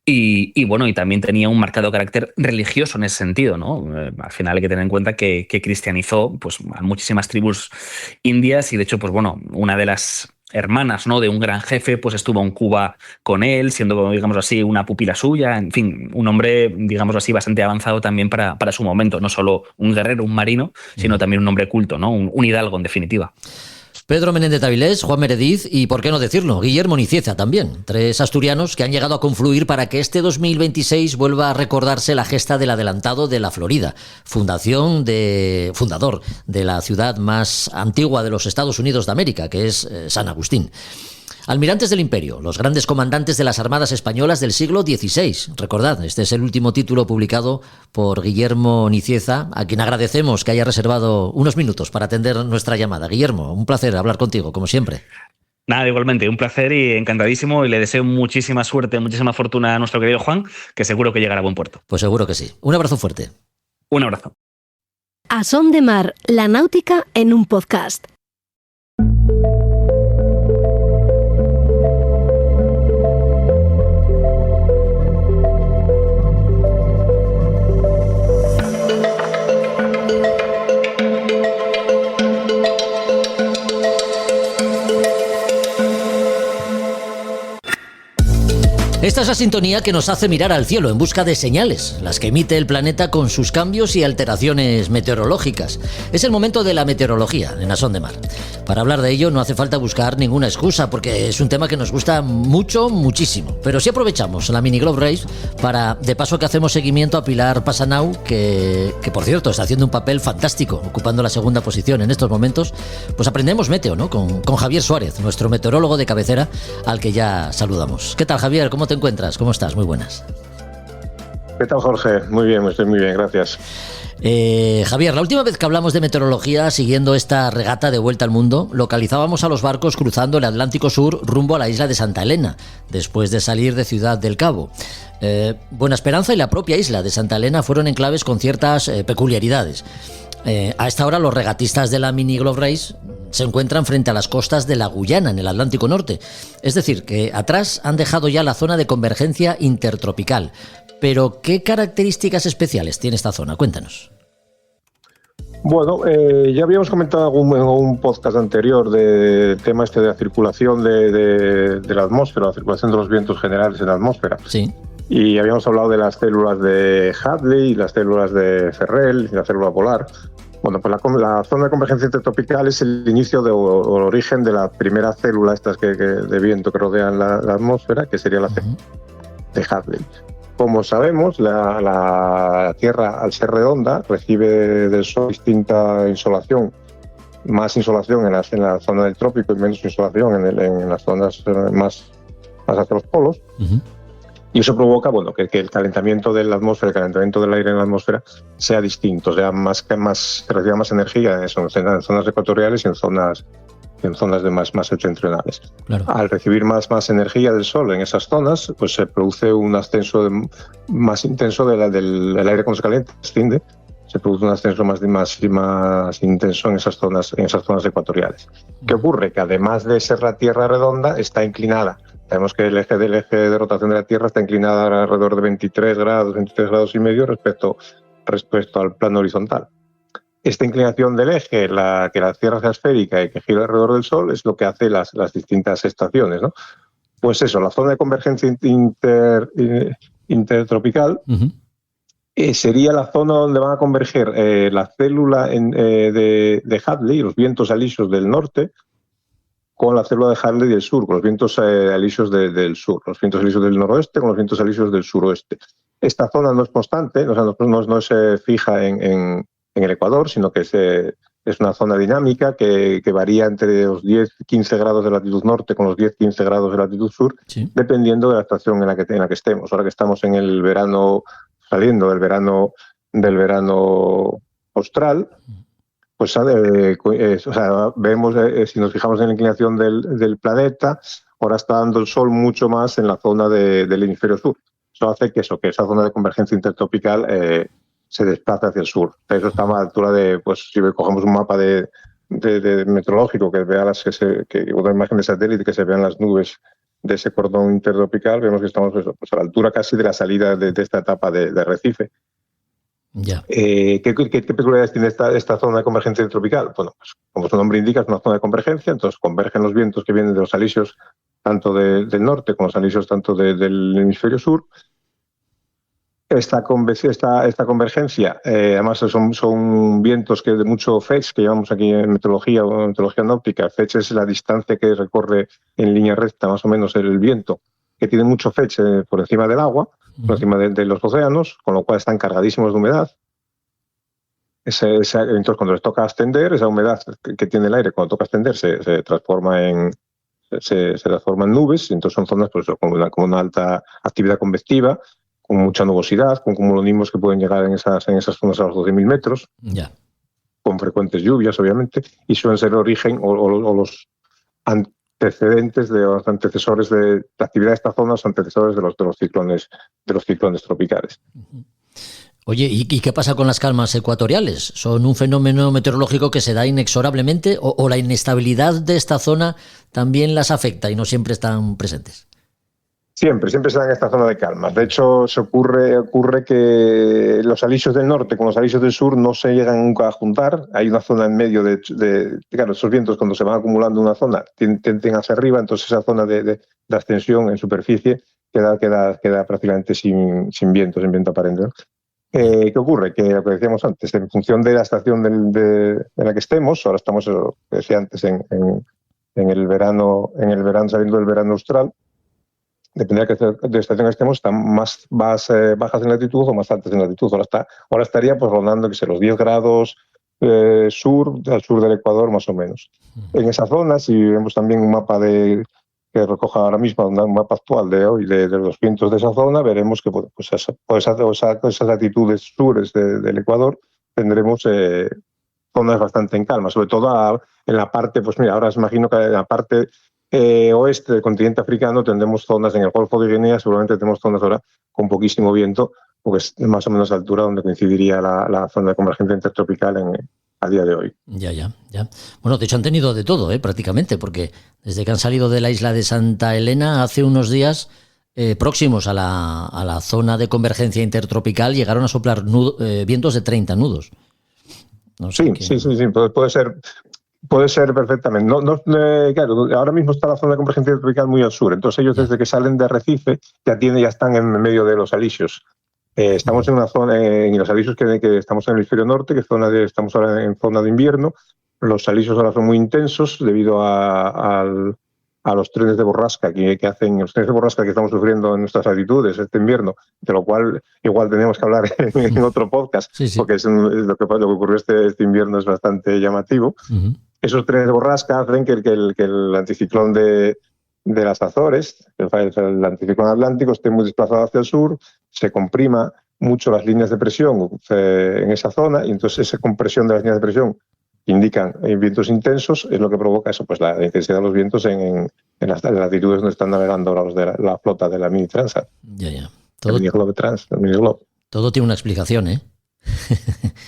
Y bueno, y también tenía un marcado carácter religioso en ese sentido, ¿no? Al final hay que tener en cuenta que cristianizó pues a muchísimas tribus indias, y de hecho, pues bueno, una de las hermanas, ¿no?, de un gran jefe, pues estuvo en Cuba con él, siendo, digamos así, una pupila suya. En fin, un hombre, digamos así, bastante avanzado también para su momento. No solo un guerrero, un marino, sino también un hombre culto, ¿no? Un hidalgo, en definitiva. Pedro Menéndez de Avilés, Juan Meredith y, por qué no decirlo, Guillermo Nicieza también. 3 asturianos que han llegado a confluir para que este 2026 vuelva a recordarse la gesta del adelantado de la Florida, fundador de la ciudad más antigua de los Estados Unidos de América, que es San Agustín. Almirantes del Imperio, los grandes comandantes de las armadas españolas del siglo XVI. Recordad, este es el último título publicado por Guillermo Nicieza, a quien agradecemos que haya reservado unos minutos para atender nuestra llamada. Guillermo, un placer hablar contigo, como siempre. Nada, igualmente, un placer y encantadísimo, y le deseo muchísima suerte, muchísima fortuna a nuestro querido Juan, que seguro que llegará a buen puerto. Pues seguro que sí. Un abrazo fuerte. Un abrazo. A Son de Mar, la náutica en un podcast. Esta es la sintonía que nos hace mirar al cielo en busca de señales, las que emite el planeta con sus cambios y alteraciones meteorológicas. Es el momento de la meteorología en A Son de Mar. Para hablar de ello no hace falta buscar ninguna excusa, porque es un tema que nos gusta muchísimo. Pero sí aprovechamos la Mini Globe Race para, de paso que hacemos seguimiento a Pilar Passanau, que por cierto está haciendo un papel fantástico, ocupando la segunda posición en estos momentos, pues aprendemos meteo, ¿no? Con Javier Suárez, nuestro meteorólogo de cabecera, al que ya saludamos. ¿Qué tal, Javier? ¿Cómo te te encuentras? ¿Cómo estás? Muy buenas. ¿Qué tal, Jorge? Muy bien, estoy muy bien, gracias. Javier, la última vez que hablamos de meteorología, siguiendo esta regata de vuelta al mundo, localizábamos a los barcos cruzando el Atlántico Sur rumbo a la isla de Santa Elena, después de salir de Ciudad del Cabo. Buena Esperanza y la propia isla de Santa Elena fueron enclaves con ciertas peculiaridades. A esta hora los regatistas de la Mini Globe Race se encuentran frente a las costas de la Guyana, en el Atlántico Norte. Es decir, que atrás han dejado ya la zona de convergencia intertropical. Pero, ¿qué características especiales tiene esta zona? Cuéntanos. Bueno, ya habíamos comentado en un podcast anterior del tema de la circulación de la atmósfera, la circulación de los vientos generales en la atmósfera. Sí. Y habíamos hablado de las células de Hadley, las células de Ferrel y la célula polar. Bueno, pues la zona de convergencia intertropical es el inicio o el origen de la primera célula de viento que rodean la atmósfera, que sería la célula de Hadley. Como sabemos, la Tierra, al ser redonda, recibe del Sol distinta insolación, más insolación en la zona del trópico y menos insolación en las zonas más hacia los polos. Y eso provoca que el calentamiento de la atmósfera, el calentamiento del aire en la atmósfera sea distinto, sea que reciba más energía en zonas ecuatoriales y en zonas más septentrionales. Claro. Al recibir más energía del Sol en esas zonas, pues se produce un ascenso más intenso del aire cuando se calienta, asciende, se produce un ascenso más intenso en esas zonas ecuatoriales. ¿Qué ocurre? Que además de ser la Tierra redonda, está inclinada. Sabemos que el eje de rotación de la Tierra está inclinada alrededor de 23 grados y medio respecto al plano horizontal. Esta inclinación del eje, que la Tierra sea esférica y que gira alrededor del Sol, es lo que hace las distintas estaciones, ¿no? Pues eso, la zona de convergencia intertropical sería la zona donde van a converger la célula de Hadley, los vientos alisios del norte, con la célula de Hadley del sur, con los vientos alisios del sur, los vientos alisios del noroeste con los vientos alisios del suroeste. Esta zona no es constante, no se fija en el Ecuador, sino que es una zona dinámica que varía entre los 10-15 grados de latitud norte con los 10-15 grados de latitud sur, sí, dependiendo de la estación en la que estemos. Ahora que estamos en el verano, saliendo del verano austral, pues vemos, si nos fijamos en la inclinación del planeta, ahora está dando el sol mucho más en la zona del hemisferio sur. Eso hace que esa zona de convergencia intertropical se desplaza hacia el sur. Eso está a la altura de, pues si cogemos un mapa de meteorológico que vea una imagen de satélite que se vean las nubes de ese cordón intertropical, vemos que estamos pues a la altura casi de la salida de esta etapa de Arrecife. Ya. ¿Qué peculiaridades tiene esta zona de convergencia intertropical? Bueno, pues como su nombre indica, es una zona de convergencia, entonces convergen los vientos que vienen de los alisios tanto del norte como los alisios tanto del hemisferio sur. Esta convergencia, además son vientos de mucho fetch, que llamamos aquí en meteorología o meteorología nóptica. Fetch es la distancia que recorre en línea recta más o menos el viento, que tiene mucho fetch por encima del agua, por encima de los océanos, con lo cual están cargadísimos de humedad. Entonces, cuando les toca ascender, esa humedad que tiene el aire, cuando toca ascender, se transforma en nubes, y entonces son zonas pues, con una alta actividad convectiva, con mucha nubosidad, con cumulonimbos que pueden llegar en esas zonas a los 12.000 metros, con frecuentes lluvias, obviamente, y suelen ser el origen o los antecedentes los antecesores de la actividad de esta zona, los antecesores de los ciclones tropicales. Oye, ¿y qué pasa con las calmas ecuatoriales? ¿Son un fenómeno meteorológico que se da inexorablemente o la inestabilidad de esta zona también las afecta y no siempre están presentes? Siempre se da en esta zona de calmas. De hecho, ocurre que los alisios del norte con los alisios del sur no se llegan nunca a juntar. Hay una zona en medio claro, esos vientos cuando se van acumulando en una zona tienden hacia arriba, entonces esa zona de ascensión en superficie queda prácticamente sin viento aparente, ¿no? ¿Qué ocurre? Que lo que decíamos antes, en función de la estación en la que estemos, ahora estamos, lo que decía antes, en el verano, saliendo del verano austral, depende de la estación que estemos, están más bajas en latitud o más altas en latitud. Ahora estaría pues rondando los 10 grados al sur del Ecuador, más o menos. En esa zona, si vemos también un mapa de que recoja ahora mismo un mapa actual de hoy de los vientos de esa zona, veremos que pues esas latitudes sures del Ecuador tendremos zonas bastante en calma, sobre todo en la parte, pues mira, ahora os imagino que en la parte oeste del continente africano tendremos zonas en el Golfo de Guinea, seguramente tenemos zonas ahora con poquísimo viento, porque es más o menos a la altura donde coincidiría la zona de convergencia intertropical a día de hoy. Ya. Bueno, de hecho han tenido de todo, prácticamente, porque desde que han salido de la isla de Santa Elena hace unos días, próximos a la zona de convergencia intertropical, llegaron a soplar vientos de 30 nudos. No sé sí, puede ser perfectamente. Claro, ahora mismo está la zona de convergencia intertropical muy al sur, entonces ellos desde que salen de Arrecife ya están en medio de los alisios. Estamos en una zona, en los alisios que estamos en el hemisferio norte, estamos ahora en zona de invierno. Los alisios ahora son muy intensos debido a los trenes de borrasca que hacen, los trenes de borrasca que estamos sufriendo en nuestras latitudes este invierno, de lo cual igual tenemos que hablar en otro podcast, sí. Porque lo que ocurrió este invierno es bastante llamativo. Uh-huh. Esos trenes de borrasca hacen que el anticiclón de las Azores, el anticiclón atlántico, esté muy desplazado hacia el sur, se comprima mucho las líneas de presión en esa zona, y entonces esa compresión de las líneas de presión indican vientos intensos, es lo que provoca eso, pues la intensidad de los vientos en las latitudes donde están navegando ahora los de la flota de la Mini Transat. Ya. El Mini Globe Trans, el Mini Globe. Todo tiene una explicación,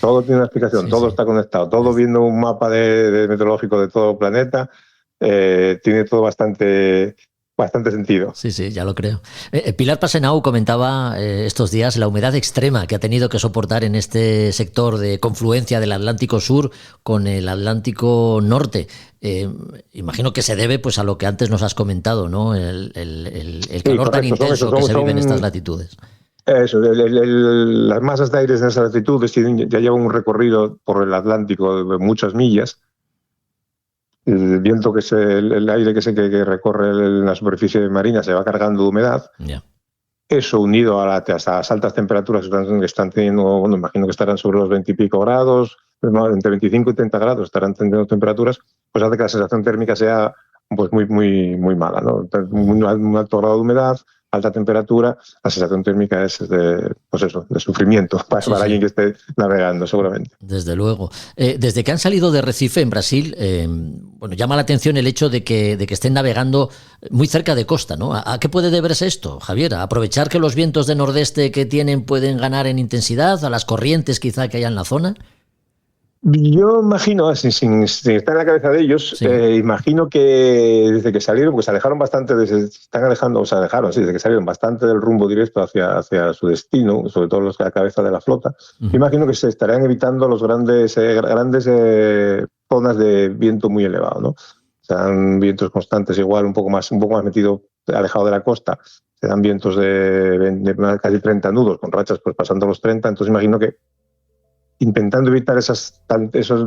Todo tiene una explicación, todo está conectado, todo viendo un mapa de meteorológico de todo el planeta, tiene todo bastante sentido. Sí, ya lo creo. Pilar Pasenau comentaba estos días la humedad extrema que ha tenido que soportar en este sector de confluencia del Atlántico Sur con el Atlántico Norte. Imagino que se debe pues a lo que antes nos has comentado, ¿no? El calor tan intenso que se vive en estas latitudes. Eso, las masas de aire en esas latitudes ya llevan un recorrido por el Atlántico de muchas millas. El viento el aire que recorre la superficie marina se va cargando de humedad. Yeah. Eso unido a las altas temperaturas que están teniendo, bueno, imagino que estarán sobre los 20 y pico grados, entre 25 y 30 grados estarán teniendo temperaturas, pues hace que la sensación térmica sea pues muy mala, ¿no? Un alto grado de humedad, alta temperatura, la sensación térmica es de sufrimiento para alguien que esté navegando, seguramente. Desde luego. Desde que han salido de Recife, en Brasil, llama la atención el hecho de que estén navegando muy cerca de costa, ¿no? ¿A qué puede deberse esto, Javier? ¿A aprovechar que los vientos de nordeste que tienen pueden ganar en intensidad? ¿A las corrientes quizá que haya en la zona? Yo imagino, sin estar en la cabeza de ellos, sí. Imagino que desde que salieron, porque se alejaron bastante, desde que salieron bastante del rumbo directo hacia su destino, sobre todo los a la cabeza de la flota, imagino que se estarían evitando los grandes zonas de viento muy elevado, ¿no? O sea, vientos constantes, igual un poco más metido, alejado de la costa, se dan vientos de casi 30 nudos, con rachas pues pasando los 30, entonces imagino que intentando evitar esos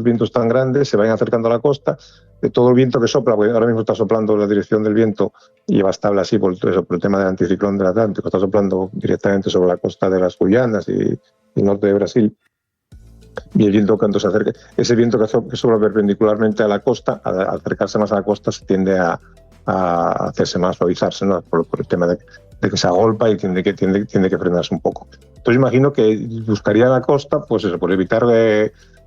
vientos tan grandes, se vayan acercando a la costa, de todo el viento que sopla, porque ahora mismo está soplando la dirección del viento y va estable así por el tema del anticiclón del Atlántico, está soplando directamente sobre la costa de las Guyanas y el norte de Brasil. Y el viento cuando se acerca, ese viento que sopla perpendicularmente a la costa, al acercarse más a la costa, se tiende a hacerse más, suavizarse, ¿no? por el tema de que se agolpa y tiende que frenarse un poco. Entonces imagino que buscaría la costa, pues eso, por evitar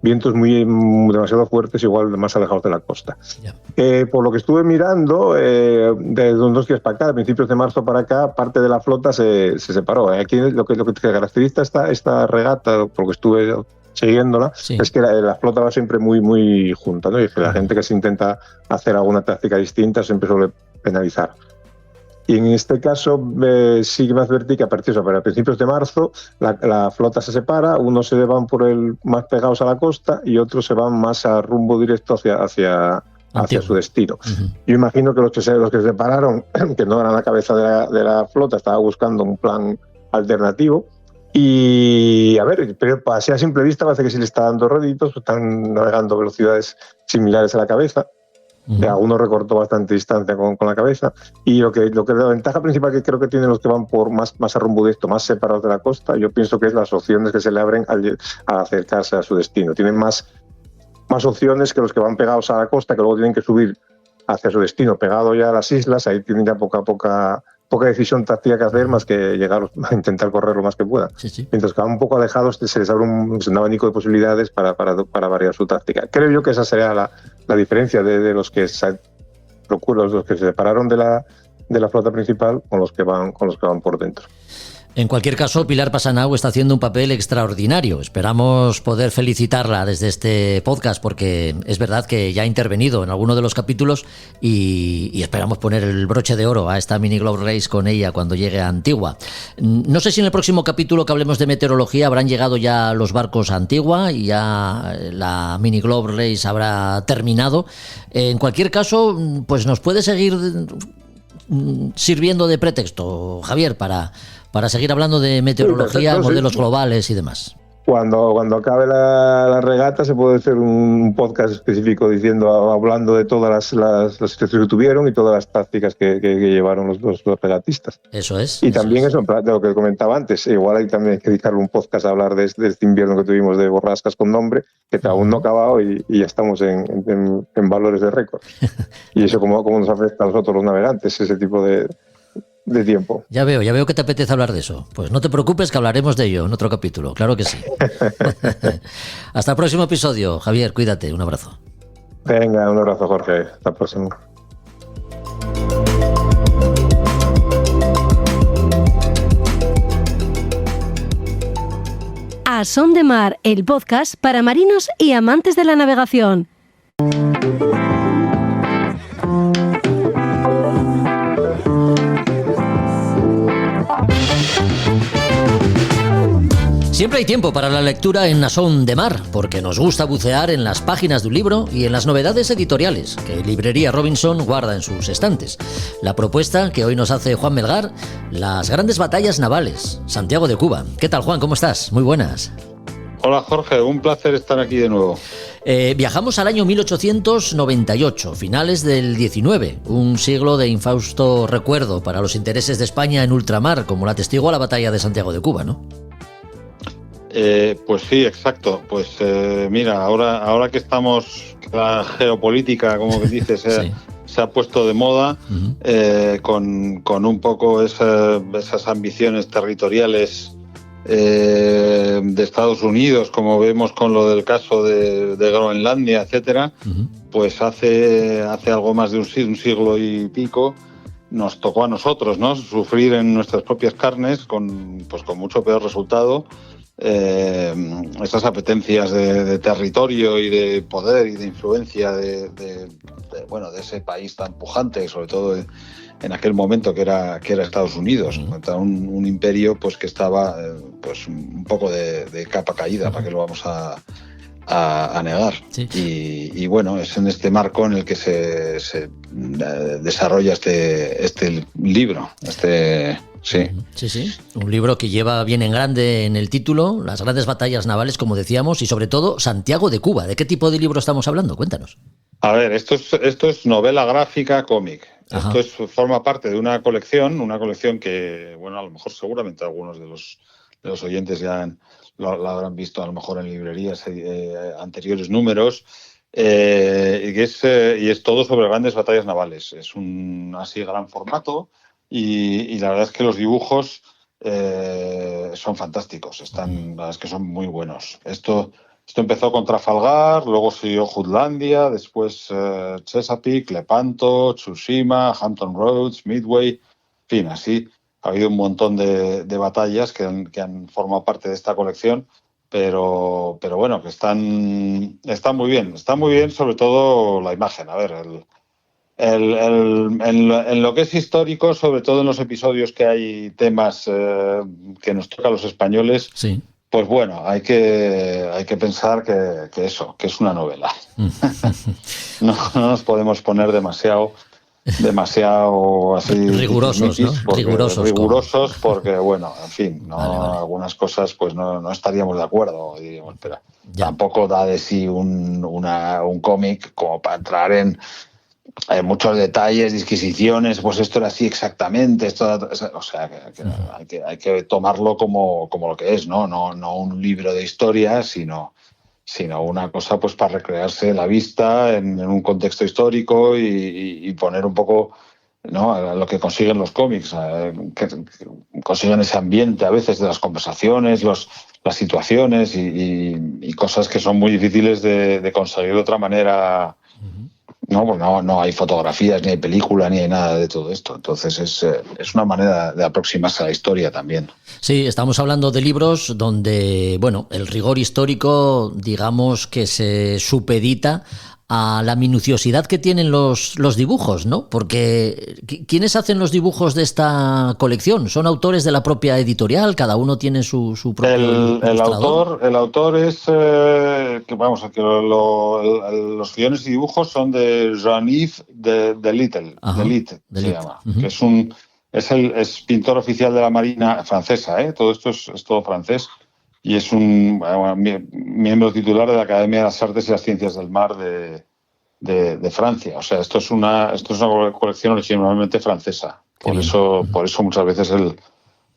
vientos demasiado fuertes, igual más alejados de la costa. Yeah. Por lo que estuve mirando, de 2 días para acá, a principios de marzo para acá, parte de la flota se separó. Aquí lo que caracteriza esta regata, por lo que estuve siguiéndola, sí. Es que la flota va siempre muy junta, ¿no? Y que la gente que se intenta hacer alguna táctica distinta siempre suele penalizar. Y en este caso sí que me advertí que a principios de marzo la flota se separa, unos se van más pegados a la costa y otros se van más a rumbo directo hacia su destino. Uh-huh. Yo imagino que los que se separaron, que no eran la cabeza de la flota, estaban buscando un plan alternativo. Y a ver, pero así a simple vista parece que sí le está dando réditos, están navegando velocidades similares a la cabeza. Uno recortó bastante distancia con la cabeza, y lo que la ventaja principal que creo que tienen los que van por más a rumbo directo, más separados de la costa, yo pienso que es las opciones que se le abren al acercarse a su destino. Tienen más opciones que los que van pegados a la costa, que luego tienen que subir hacia su destino, pegado ya a las islas, ahí tienen ya poca decisión táctica que hacer más que llegar a intentar correr lo más que pueda. Sí. Mientras que van un poco alejados se les abre un abanico de posibilidades para variar su táctica. Creo yo que esa sería la diferencia de los que se separaron de la flota principal con los que van por dentro. En cualquier caso, Pilar Passanau está haciendo un papel extraordinario. Esperamos poder felicitarla desde este podcast porque es verdad que ya ha intervenido en alguno de los capítulos y esperamos poner el broche de oro a esta Mini Globe Race con ella cuando llegue a Antigua. No sé si en el próximo capítulo que hablemos de meteorología habrán llegado ya los barcos a Antigua y ya la Mini Globe Race habrá terminado. En cualquier caso, pues nos puede seguir sirviendo de pretexto, Javier, para seguir hablando de meteorología, perfecto, modelos globales y demás. Cuando acabe la regata se puede hacer un podcast específico hablando de todas las situaciones que tuvieron y todas las tácticas que llevaron los regatistas. Eso es. Y también eso, de lo que comentaba antes, igual hay también que dedicarle un podcast a hablar de este invierno que tuvimos de borrascas con nombre, que aún no ha acabado y ya estamos en valores de récord. Y eso cómo nos afecta a nosotros los navegantes, ese tipo de tiempo. Ya veo que te apetece hablar de eso. Pues no te preocupes que hablaremos de ello en otro capítulo, claro que sí. Hasta el próximo episodio, Javier, cuídate, un abrazo. Venga, un abrazo, Jorge, hasta el próximo. A Son de Mar, el podcast para marinos y amantes de la navegación. Siempre hay tiempo para la lectura en A Son de Mar, porque nos gusta bucear en las páginas de un libro y en las novedades editoriales que Librería Robinson guarda en sus estantes. La propuesta que hoy nos hace Juan Melgar, las grandes batallas navales, Santiago de Cuba. ¿Qué tal, Juan? ¿Cómo estás? Muy buenas. Hola, Jorge. Un placer estar aquí de nuevo. Viajamos al año 1898, finales del 19, un siglo de infausto recuerdo para los intereses de España en ultramar, como la atestigua la batalla de Santiago de Cuba, ¿no? Pues sí, exacto. Pues mira, ahora que estamos, la geopolítica, como dices, sí, se ha puesto de moda, con un poco esas ambiciones territoriales de Estados Unidos, como vemos con lo del caso de Groenlandia, etcétera, pues hace algo más de un siglo y pico nos tocó a nosotros, ¿no?, sufrir en nuestras propias carnes con mucho peor resultado estas apetencias de territorio y de poder y de influencia de ese país tan pujante, sobre todo en aquel momento que era Estados Unidos, un imperio pues que estaba pues un poco de capa caída, ¿para qué lo vamos a negar? Sí. Y bueno, es en este marco en el que se desarrolla este libro, Sí. Sí. Un libro que lleva bien en grande en el título, las grandes batallas navales, como decíamos, y sobre todo Santiago de Cuba. ¿De qué tipo de libro estamos hablando? Cuéntanos. A ver, esto es novela gráfica, cómic. Ajá. Esto forma parte de una colección que, bueno, a lo mejor seguramente algunos de los oyentes ya lo habrán visto a lo mejor en librerías anteriores números, y es todo sobre grandes batallas navales. Es un así gran formato. Y la verdad es que los dibujos son fantásticos, la verdad es que son muy buenos. Esto empezó con Trafalgar, luego siguió Jutlandia, después Chesapeake, Lepanto, Tsushima, Hampton Roads, Midway, en fin, así ha habido un montón de batallas que han formado parte de esta colección, pero bueno, que están muy bien. Está muy bien, sobre todo la imagen. A ver, en lo que es histórico, sobre todo en los episodios que hay temas que nos toca a los españoles, sí, pues bueno, hay que pensar que es una novela. No nos podemos poner demasiado así rigurosos, ¿no? Rigurosos porque bueno, en fin, vale. Algunas cosas pues no estaríamos de acuerdo, diríamos, pero tampoco da de sí un cómic como para entrar en muchos detalles, disquisiciones, pues esto era así exactamente, o sea, hay que tomarlo como lo que es, no un libro de historia, sino sino una cosa pues para recrearse la vista en un contexto histórico y poner un poco, ¿no?, a lo que consiguen los cómics, que consiguen ese ambiente a veces de las conversaciones, las situaciones y cosas que son muy difíciles de conseguir de otra manera. No, pues no hay fotografías, ni hay película, ni hay nada de todo esto. Entonces es una manera de aproximarse a la historia también. Sí, estamos hablando de libros donde, bueno, el rigor histórico, digamos que se supedita a la minuciosidad que tienen los dibujos, ¿no? Porque ¿quiénes hacen los dibujos de esta colección? ¿Son autores de la propia editorial? ¿Cada uno tiene su propio ilustrador? El autor es, los guiones y dibujos son de Jean-Yves Delisle, se llama, que es pintor oficial de la Marina francesa, ¿eh? Todo esto es todo francés. Y es un miembro titular de la Academia de las Artes y las Ciencias del Mar de Francia. O sea, esto es una colección originalmente francesa. Por eso muchas veces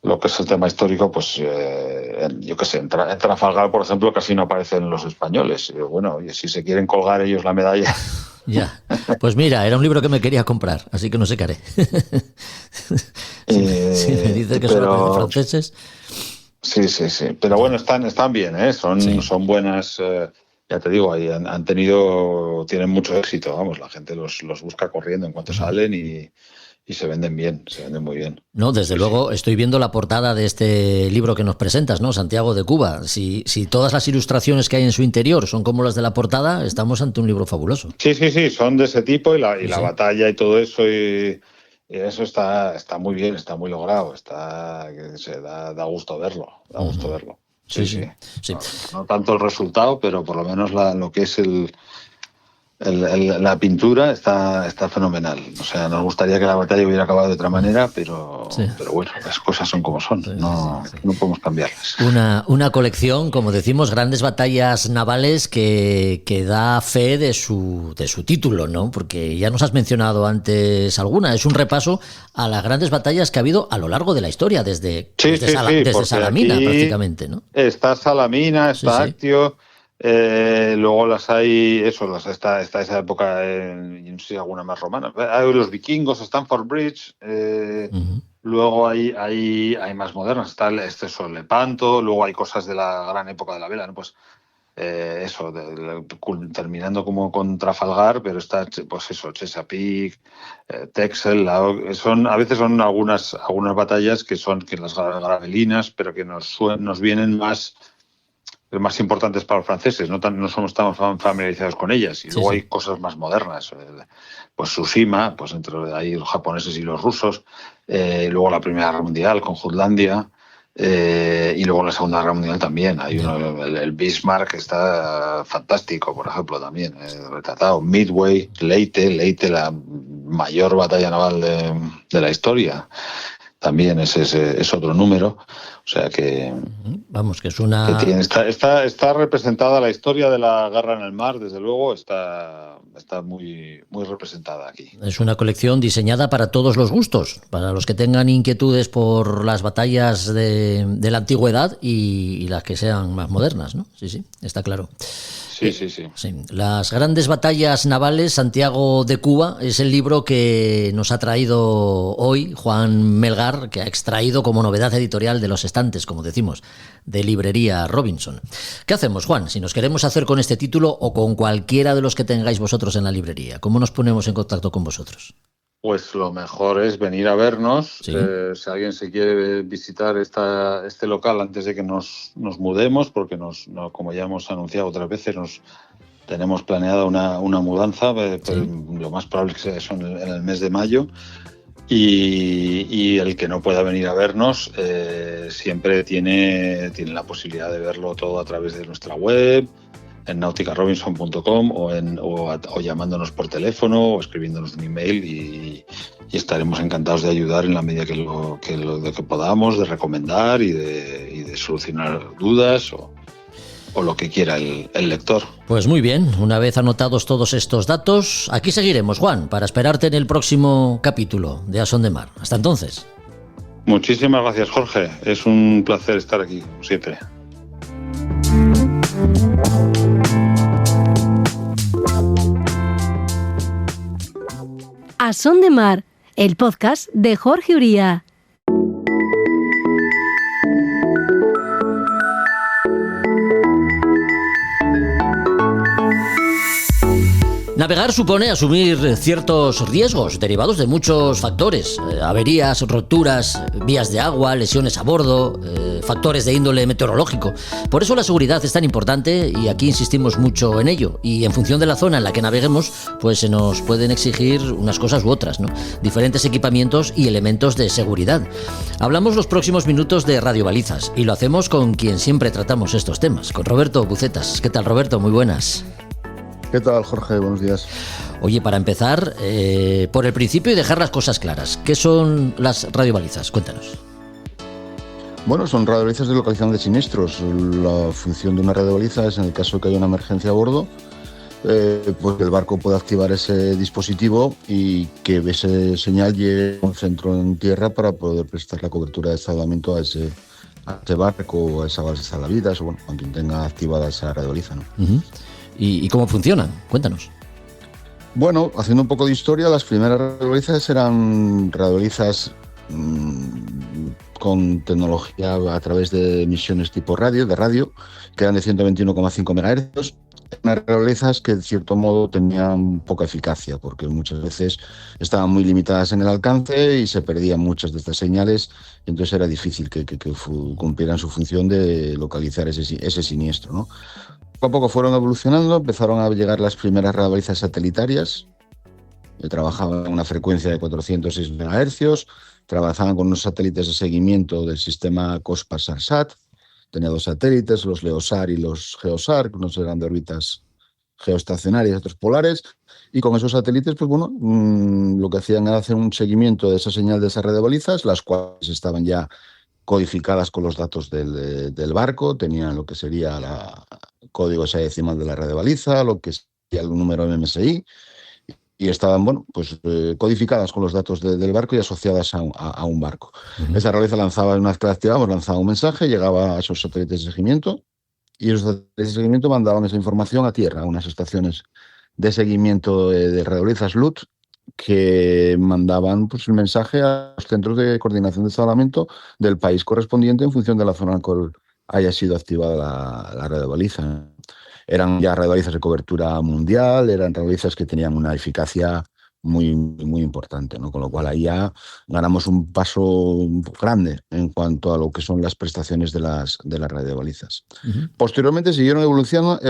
lo que es el tema histórico, pues yo qué sé, en Trafalgar, por ejemplo, casi no aparecen los españoles. Y bueno, y si se quieren colgar ellos la medalla. Ya, pues mira, era un libro que me quería comprar, así que no sé qué haré. Si me dices que son los franceses. Sí. Pero bueno, están bien, ¿eh? Son buenas. Ya te digo, ahí tienen mucho éxito. Vamos, la gente los busca corriendo en cuanto salen y se venden bien, se venden muy bien. No, desde luego estoy viendo la portada de este libro que nos presentas, ¿no? Santiago de Cuba. Si todas las ilustraciones que hay en su interior son como las de la portada, estamos ante un libro fabuloso. Sí, son de ese tipo y la batalla y todo eso y eso está muy bien, está muy logrado, da gusto verlo, Sí. No tanto el resultado, pero por lo menos lo que es la pintura está fenomenal. O sea, nos gustaría que la batalla hubiera acabado de otra manera, pero bueno, las cosas son como son, no podemos cambiarlas. Una colección, como decimos, grandes batallas navales que da fe de su título, ¿no? Porque ya nos has mencionado antes alguna. Es un repaso a las grandes batallas que ha habido a lo largo de la historia, desde Salamina prácticamente, ¿no? Está Salamina, está Actio. Luego las hay, está esa época, no sé si alguna más romana. Hay los vikingos, Stamford Bridge. Luego hay más modernas, está Lepanto. Luego hay cosas de la gran época de la vela, ¿no? Pues terminando como con Trafalgar, pero está pues Chesapeake, Texel. A veces son algunas batallas que las gravelinas, pero que nos vienen más importantes para los franceses, no somos tan familiarizados con ellas. Y luego hay cosas más modernas, pues Tsushima, pues entre ahí los japoneses y los rusos, luego la Primera Guerra Mundial con Jutlandia, y luego la Segunda Guerra Mundial también. Hay el Bismarck, que está fantástico, por ejemplo, también retratado. Midway, Leyte, la mayor batalla naval de la historia. También es otro número, o sea que... Vamos, que es una... Que está representada la historia de la guerra en el mar, desde luego, está muy, muy representada aquí. Es una colección diseñada para todos los gustos, para los que tengan inquietudes por las batallas de la antigüedad y las que sean más modernas, ¿no? Sí, está claro. Sí. Las grandes batallas navales, Santiago de Cuba, es el libro que nos ha traído hoy Juan Melgar, que ha extraído como novedad editorial de los estantes, como decimos, de Librería Robinson. ¿Qué hacemos, Juan, si nos queremos hacer con este título o con cualquiera de los que tengáis vosotros en la librería? ¿Cómo nos ponemos en contacto con vosotros? Pues lo mejor es venir a vernos. Sí. Si alguien se quiere visitar este local antes de que nos mudemos, porque como ya hemos anunciado otras veces, tenemos planeada una mudanza, pero lo más probable es que sea eso en el mes de mayo. Y el que no pueda venir a vernos siempre tiene la posibilidad de verlo todo a través de nuestra web, en nauticarobinson.com o llamándonos por teléfono o escribiéndonos un email y estaremos encantados de ayudar en la medida que podamos, de recomendar y de solucionar dudas o lo que quiera el lector. Pues muy bien, una vez anotados todos estos datos, aquí seguiremos, Juan, para esperarte en el próximo capítulo de A Son de Mar. Hasta entonces. Muchísimas gracias, Jorge. Es un placer estar aquí, siempre. A Son de Mar, el podcast de Jorge Uría. Navegar supone asumir ciertos riesgos derivados de muchos factores, averías, rupturas, vías de agua, lesiones a bordo, factores de índole meteorológico. Por eso la seguridad es tan importante y aquí insistimos mucho en ello. Y en función de la zona en la que naveguemos, pues se nos pueden exigir unas cosas u otras, ¿no? Diferentes equipamientos y elementos de seguridad. Hablamos los próximos minutos de radiobalizas y lo hacemos con quien siempre tratamos estos temas, con Roberto Bucetas. ¿Qué tal, Roberto? Muy buenas. ¿Qué tal, Jorge? Buenos días. Oye, para empezar, por el principio y dejar las cosas claras, ¿qué son las radiobalizas? Cuéntanos. Bueno, son radiobalizas de localización de siniestros. La función de una radiobaliza es, en el caso de que haya una emergencia a bordo, pues que el barco pueda activar ese dispositivo y que ese señal llegue a un centro en tierra para poder prestar la cobertura de salvamento a ese barco o a esa base de salvavidas o bueno, a quien tenga activada esa radiobaliza, ¿no? Uh-huh. ¿Y cómo funcionan? Cuéntanos. Bueno, haciendo un poco de historia, las primeras radiobalizas eran radiobalizas con tecnología a través de emisiones tipo radio, que eran de 121,5 MHz. Eran radiobalizas que, de cierto modo, tenían poca eficacia, porque muchas veces estaban muy limitadas en el alcance y se perdían muchas de estas señales, y entonces era difícil que cumplieran su función de localizar ese siniestro, ¿no? Poco a poco fueron evolucionando, empezaron a llegar las primeras radiobalizas satelitarias, que trabajaban en una frecuencia de 406 MHz, trabajaban con unos satélites de seguimiento del sistema COSPAS-SARSAT, tenía 2 satélites, los LEOSAR y los GEOSAR, que unos eran de órbitas geoestacionarias, otros polares, y con esos satélites, pues bueno, lo que hacían era hacer un seguimiento de esa señal de esas radiobalizas, las cuales estaban ya codificadas con los datos del barco, tenían lo que sería código hexadecimal de la radiobaliza, lo que sería el número MMSI, y estaban, bueno, pues codificadas con los datos del barco y asociadas a un barco. Uh-huh. Esa radiobaliza lanzaba, una vez que la activamos, lanzaba un mensaje, llegaba a esos satélites de seguimiento, y esos satélites de seguimiento mandaban esa información a tierra, a unas estaciones de seguimiento de radiobalizas LUT, que mandaban pues el mensaje a los centros de coordinación de salvamento del país correspondiente en función de la zona en la cual haya sido activada la radiobaliza. Eran ya radiobalizas de cobertura mundial, eran radiobalizas que tenían una eficacia muy, muy importante, ¿no? Con lo cual ahí ya ganamos un paso grande en cuanto a lo que son las prestaciones de las radiobalizas. Uh-huh. Posteriormente siguieron evolucionando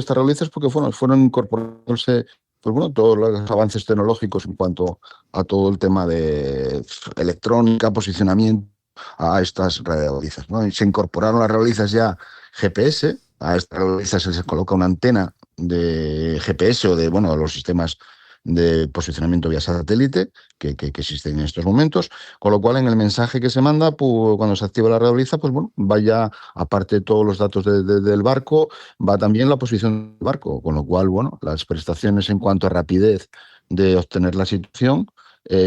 estas radiobalizas porque fueron incorporándose pues bueno, todos los avances tecnológicos en cuanto a todo el tema de electrónica, posicionamiento a estas radiobalizas, ¿no? Y se incorporaron las radiobalizas ya GPS, a estas radiobalizas se les coloca una antena de GPS o de los sistemas de posicionamiento vía satélite que existen en estos momentos, con lo cual en el mensaje que se manda, pues, cuando se activa la radiobaliza, pues bueno, vaya, aparte de todos los datos del barco, va también la posición del barco, con lo cual, bueno, las prestaciones en cuanto a rapidez de obtener la situación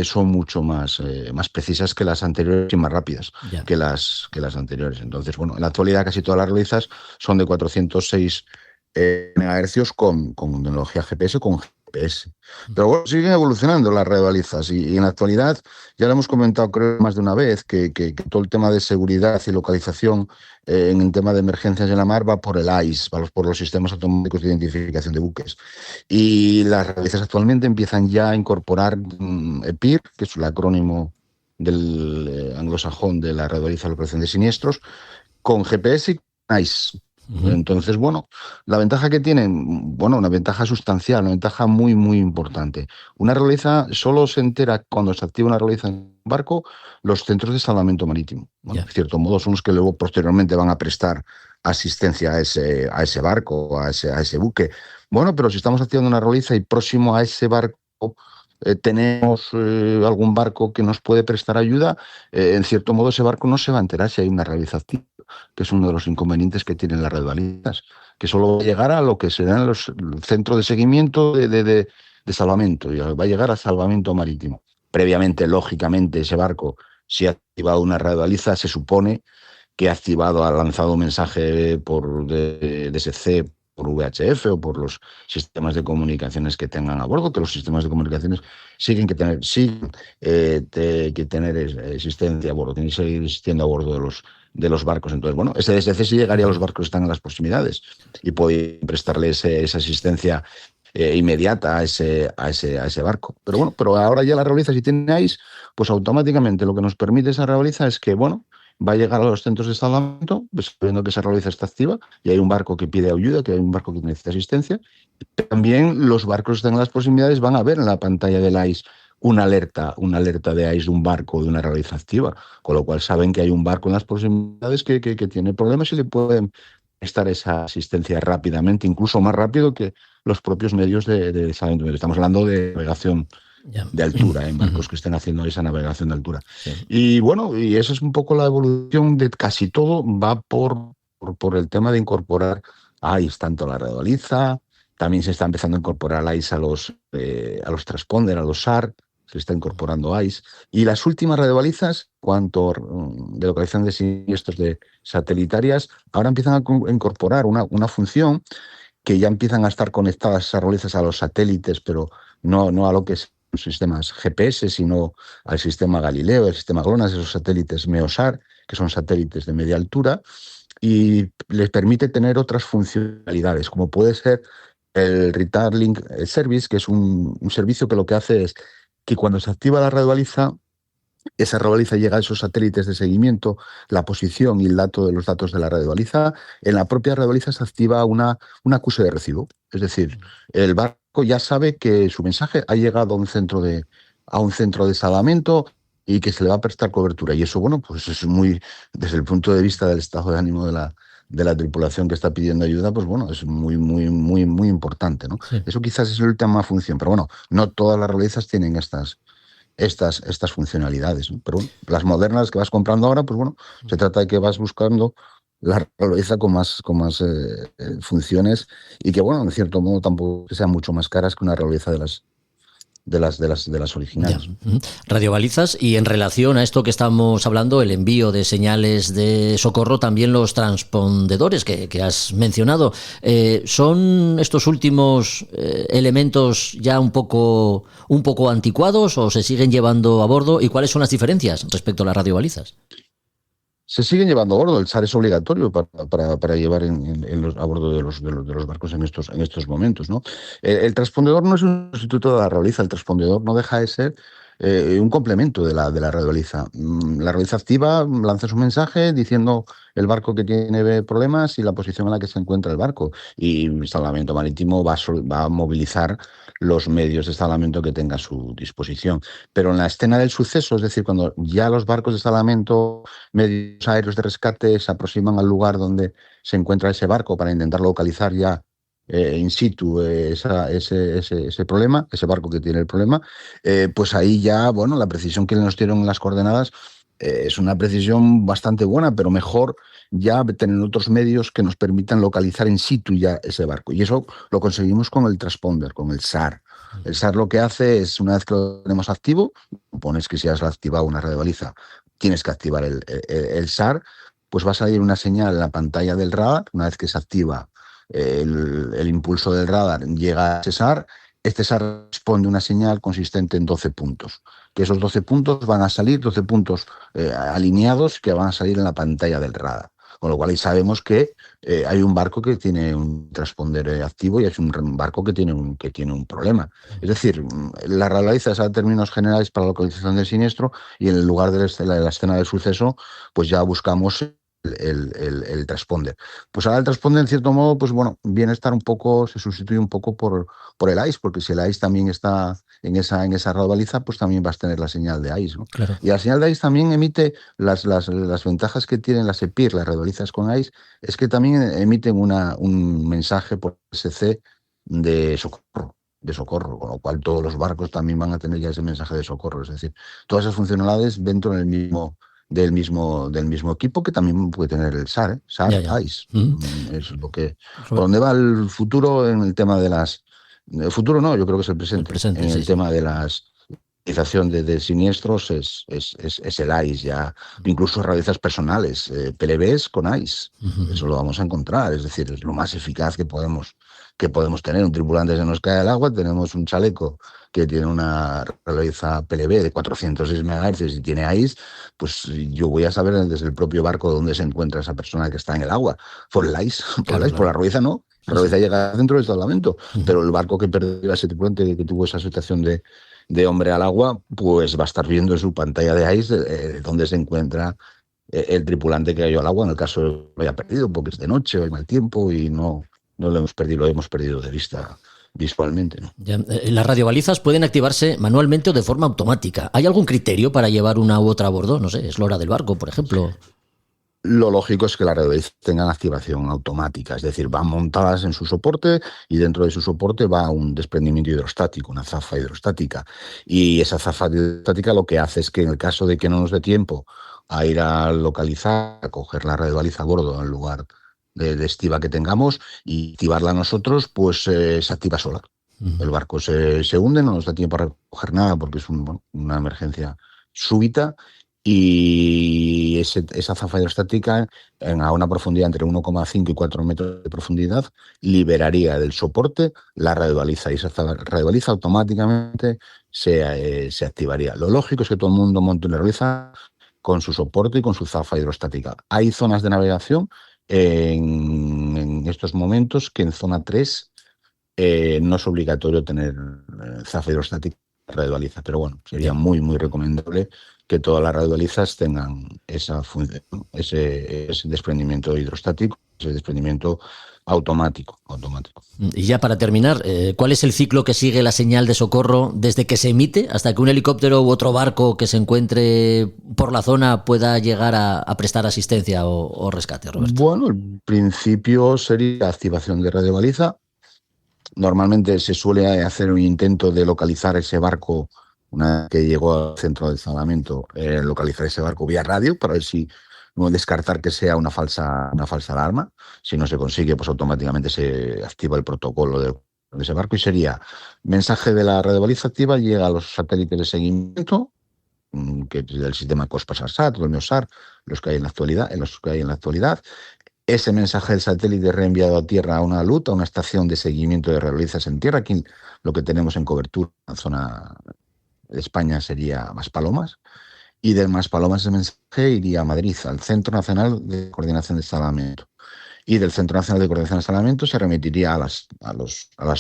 son mucho más precisas que las anteriores y más rápidas que las anteriores. Entonces, bueno, en la actualidad casi todas las radiobalizas son de 406 MHz con tecnología GPS, con GPS. Pero bueno, siguen evolucionando las radiobalizas y en la actualidad, ya lo hemos comentado creo más de una vez, que todo el tema de seguridad y localización en el tema de emergencias en la mar va por el AIS, por los sistemas automáticos de identificación de buques. Y las radiobalizas actualmente empiezan ya a incorporar EPIR, que es el acrónimo del anglosajón de la radiobaliza de localización de siniestros, con GPS y AIS. Uh-huh. Entonces, bueno, la ventaja que tienen, una ventaja sustancial, una ventaja muy, muy importante. Una radiobaliza solo se entera cuando se activa una radiobaliza en un barco los centros de salvamento marítimo. Bueno, de cierto modo son los que luego posteriormente van a prestar asistencia a ese barco, a ese buque. Bueno, pero si estamos activando una radiobaliza y próximo a ese barco tenemos algún barco que nos puede prestar ayuda, en cierto modo ese barco no se va a enterar si hay una radiobaliza activa, que es uno de los inconvenientes que tienen las radiobalizas, que solo va a llegar a lo que serán los centros de seguimiento de salvamento, y va a llegar a salvamento marítimo. Previamente, lógicamente, ese barco, si ha activado una radiobaliza, se supone que ha lanzado un mensaje por DSC por VHF o por los sistemas de comunicaciones que tengan a bordo, que los sistemas de comunicaciones siguen que tener existencia a bordo, tienen que seguir existiendo a bordo de los barcos. Entonces, bueno, SDSC sí llegaría a los barcos que están en las proximidades y puede prestarle esa asistencia inmediata a ese barco. Pero bueno, pero ahora ya la realiza, si tiene ICE, pues automáticamente lo que nos permite esa realiza es que, bueno, va a llegar a los centros de salvamento, pues, viendo que esa realiza está activa y hay un barco que pide ayuda, que hay un barco que necesita asistencia. También los barcos que están en las proximidades van a ver en la pantalla del ICE una alerta de ICE de un barco, de una realiza activa, con lo cual saben que hay un barco en las proximidades que tiene problemas y le pueden prestar esa asistencia rápidamente, incluso más rápido que los propios medios de salvamento. Estamos hablando de navegación de altura, en barcos que estén haciendo esa navegación de altura. Sí. Y bueno, y esa es un poco la evolución de casi todo, va por el tema de incorporar ICE, tanto la radiobaliza, también se está empezando a incorporar ICE a los transponder, a los SAR, se está incorporando ICE. Y las últimas radiobalizas, cuanto de localización de siniestros de satelitarias, ahora empiezan a incorporar una función que ya empiezan a estar conectadas esas radiobalizas a los satélites, pero no a lo que es sistemas GPS, sino al sistema Galileo, al sistema GLONASS, esos satélites MEOSAR, que son satélites de media altura, y les permite tener otras funcionalidades, como puede ser el Retarlink Service, que es un servicio que lo que hace es que cuando se activa la radiobaliza, esa radiobaliza llega a esos satélites de seguimiento, la posición y el dato de los datos de la radiobaliza. En la propia radiobaliza se activa una acuse de recibo, es decir, el barco ya sabe que su mensaje ha llegado a un centro de salvamento y que se le va a prestar cobertura. Y eso, bueno, pues es muy, desde el punto de vista del estado de ánimo de la tripulación que está pidiendo ayuda, pues bueno, es muy, muy, muy, muy importante, ¿no? Sí. Eso quizás es la última función, pero bueno, no todas las radiobalizas tienen estas funcionalidades, ¿no? Pero bueno, las modernas que vas comprando ahora, pues bueno, se trata de que vas buscando la radiobaliza con más funciones y que, bueno, en cierto modo tampoco sean mucho más caras que una radiobaliza de las originales. Ya. Radiobalizas, y en relación a esto que estamos hablando, el envío de señales de socorro, también los transpondedores que has mencionado, ¿son estos últimos elementos ya un poco anticuados o se siguen llevando a bordo? ¿Y cuáles son las diferencias respecto a las radiobalizas? Se siguen llevando a bordo. El SAR es obligatorio para llevar a bordo de los barcos en estos momentos, ¿no? El transpondedor no es un sustituto de la radiobaliza. El transpondedor no deja de ser un complemento de la radiobaliza. La radiobaliza activa lanza su mensaje diciendo el barco que tiene problemas y la posición en la que se encuentra el barco. Y el salvamento marítimo va a movilizar los medios de salvamento que tenga a su disposición. Pero en la escena del suceso, es decir, cuando ya los barcos de salvamento, medios aéreos de rescate se aproximan al lugar donde se encuentra ese barco para intentar localizar ya in situ ese problema, ese barco que tiene el problema, pues ahí ya, bueno, la precisión que nos dieron en las coordenadas es una precisión bastante buena, pero mejor ya tener otros medios que nos permitan localizar in situ ya ese barco. Y eso lo conseguimos con el transponder, con el SAR. El SAR lo que hace es, una vez que lo tenemos activo, pones que si has activado una radiobaliza, tienes que activar el SAR, pues va a salir una señal en la pantalla del radar. Una vez que se activa el impulso del radar, llega a ese SAR. Este SAR responde una señal consistente en 12 puntos, que esos 12 puntos van a salir, 12 puntos alineados que van a salir en la pantalla del radar. Con lo cual ahí sabemos que hay un barco que tiene un transponder activo y es un barco que tiene un problema. Es decir, la radiobaliza es a términos generales para la localización del siniestro, y en el lugar de la escena del suceso, pues ya buscamos el transponder. Pues ahora el transponder, en cierto modo, pues bueno, viene a estar un poco, se sustituye un poco por el ICE, porque si el ICE también está en esa radiobaliza, pues también vas a tener la señal de ICE, ¿no? Claro. Y la señal de ICE también emite las ventajas que tienen las EPIR, las radiobalizas con ICE, es que también emiten un mensaje por SC de socorro, con lo cual todos los barcos también van a tener ya ese mensaje de socorro. Es decir, todas esas funcionalidades dentro del mismo equipo, que también puede tener el SAR, ICE. Es lo que, por donde va el futuro en el tema de las... El futuro no, yo creo que es el presente. En el tema de las realización de siniestros es el ICE ya, incluso realizas personales, PLBs con ICE, eso lo vamos a encontrar, es decir, es lo más eficaz que podemos tener. Un tripulante se nos cae al agua, tenemos un chaleco que tiene una realiza PLB de 406 MHz y tiene ICE, pues yo voy a saber desde el propio barco dónde se encuentra esa persona que está en el agua, por el ICE, por la rueda no. La rueda llega dentro del salvamento, pero el barco que perdió a ese tripulante que tuvo esa situación de hombre al agua, pues va a estar viendo en su pantalla de ICE dónde se encuentra el tripulante que cayó al agua, en el caso de que lo haya perdido, porque es de noche o hay mal tiempo y no lo hemos perdido de vista visualmente, ¿no? Ya, las radiobalizas pueden activarse manualmente o de forma automática. ¿Hay algún criterio para llevar una u otra a bordo? No sé, eslora del barco, por ejemplo. Lo lógico es que las radiobalizas tengan activación automática, es decir, van montadas en su soporte y dentro de su soporte va un desprendimiento hidrostático, una zafa hidrostática. Y esa zafa hidrostática lo que hace es que en el caso de que no nos dé tiempo a ir a localizar, a coger la radiobaliza a bordo en lugar de estiva que tengamos y activarla nosotros, pues se activa sola. El barco se hunde, no nos da tiempo a recoger nada porque es una emergencia súbita. Y esa zafa hidrostática a una profundidad entre 1,5 y 4 metros de profundidad liberaría del soporte la radiobaliza y esa radiobaliza automáticamente se activaría. Lo lógico es que todo el mundo monte una radiobaliza con su soporte y con su zafa hidrostática. Hay zonas de navegación en estos momentos que en zona 3 no es obligatorio tener zafa hidrostática radiobaliza, pero bueno, sería muy, muy recomendable que todas las radiobalizas tengan esa función, ese desprendimiento hidrostático, ese desprendimiento automático. Y ya para terminar, ¿cuál es el ciclo que sigue la señal de socorro desde que se emite hasta que un helicóptero u otro barco que se encuentre por la zona pueda llegar a prestar asistencia o rescate, Roberto? Bueno, el principio sería activación de radiobaliza. Normalmente se suele hacer un intento de localizar ese barco una vez que llegó al centro del salvamento, localizar ese barco vía radio para ver si no descartar que sea una falsa alarma. Si no se consigue, pues automáticamente se activa el protocolo de ese barco y sería mensaje de la radiobaliza activa, llega a los satélites de seguimiento, que es del sistema COSPAS-SAT o el MEOSAR, los que hay en la actualidad. Ese mensaje del satélite es reenviado a tierra a una LUT, a una estación de seguimiento de radiobalizas en tierra. Aquí lo que tenemos en cobertura en la zona de España sería Maspalomas. Y del Maspalomas ese mensaje iría a Madrid, al Centro Nacional de Coordinación de Salvamento. Y del Centro Nacional de Coordinación de Salvamento se remitiría a las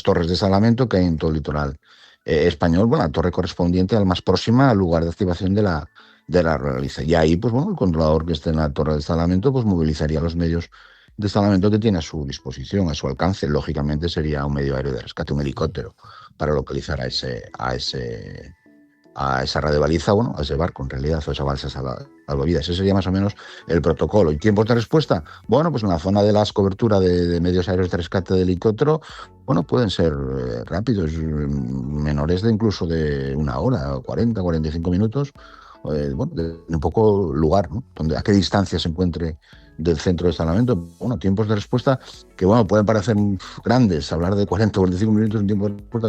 torres de salvamento que hay en todo el litoral español, la torre correspondiente al más próxima al lugar de activación de la radiobaliza. Y ahí, pues el controlador que esté en la torre de salvamento, pues movilizaría los medios de salvamento que tiene a su disposición, a su alcance. Lógicamente sería un medio aéreo de rescate, un helicóptero, para localizar a esa radiobaliza, a ese barco en realidad, o esa balsa salvavidas. Ese sería más o menos el protocolo. ¿Y tiempos de respuesta? Bueno, pues en la zona de las coberturas de medios aéreos de rescate de helicóptero, pueden ser rápidos, menores de incluso de 1 hora, 40, 45 minutos, de un poco lugar, ¿no? A qué distancia se encuentre del centro de salvamento. Tiempos de respuesta que pueden parecer grandes. Hablar de 40 o 45 minutos en tiempo de respuesta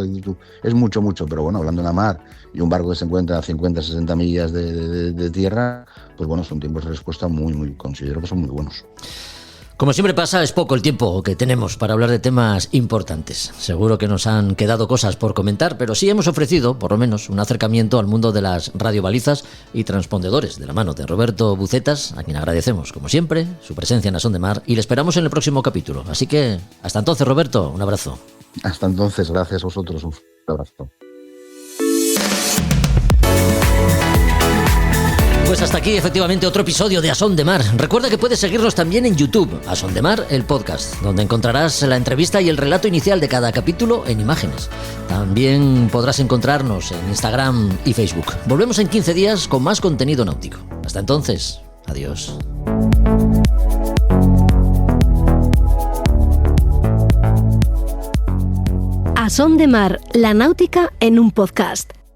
es mucho, pero hablando en la mar y un barco que se encuentra a 50, 60 millas de tierra, pues son tiempos de respuesta considero que son muy buenos. Como siempre pasa, es poco el tiempo que tenemos para hablar de temas importantes. Seguro que nos han quedado cosas por comentar, pero sí hemos ofrecido, por lo menos, un acercamiento al mundo de las radiobalizas y transpondedores de la mano de Roberto Bucetas, a quien agradecemos, como siempre, su presencia en A Son de Mar y le esperamos en el próximo capítulo. Así que, hasta entonces, Roberto, un abrazo. Hasta entonces, gracias a vosotros, un fuerte abrazo. Pues hasta aquí, efectivamente, otro episodio de A Son de Mar. Recuerda que puedes seguirnos también en YouTube, A Son de Mar, el podcast, donde encontrarás la entrevista y el relato inicial de cada capítulo en imágenes. También podrás encontrarnos en Instagram y Facebook. Volvemos en 15 días con más contenido náutico. Hasta entonces, adiós. A Son de Mar, la náutica en un podcast.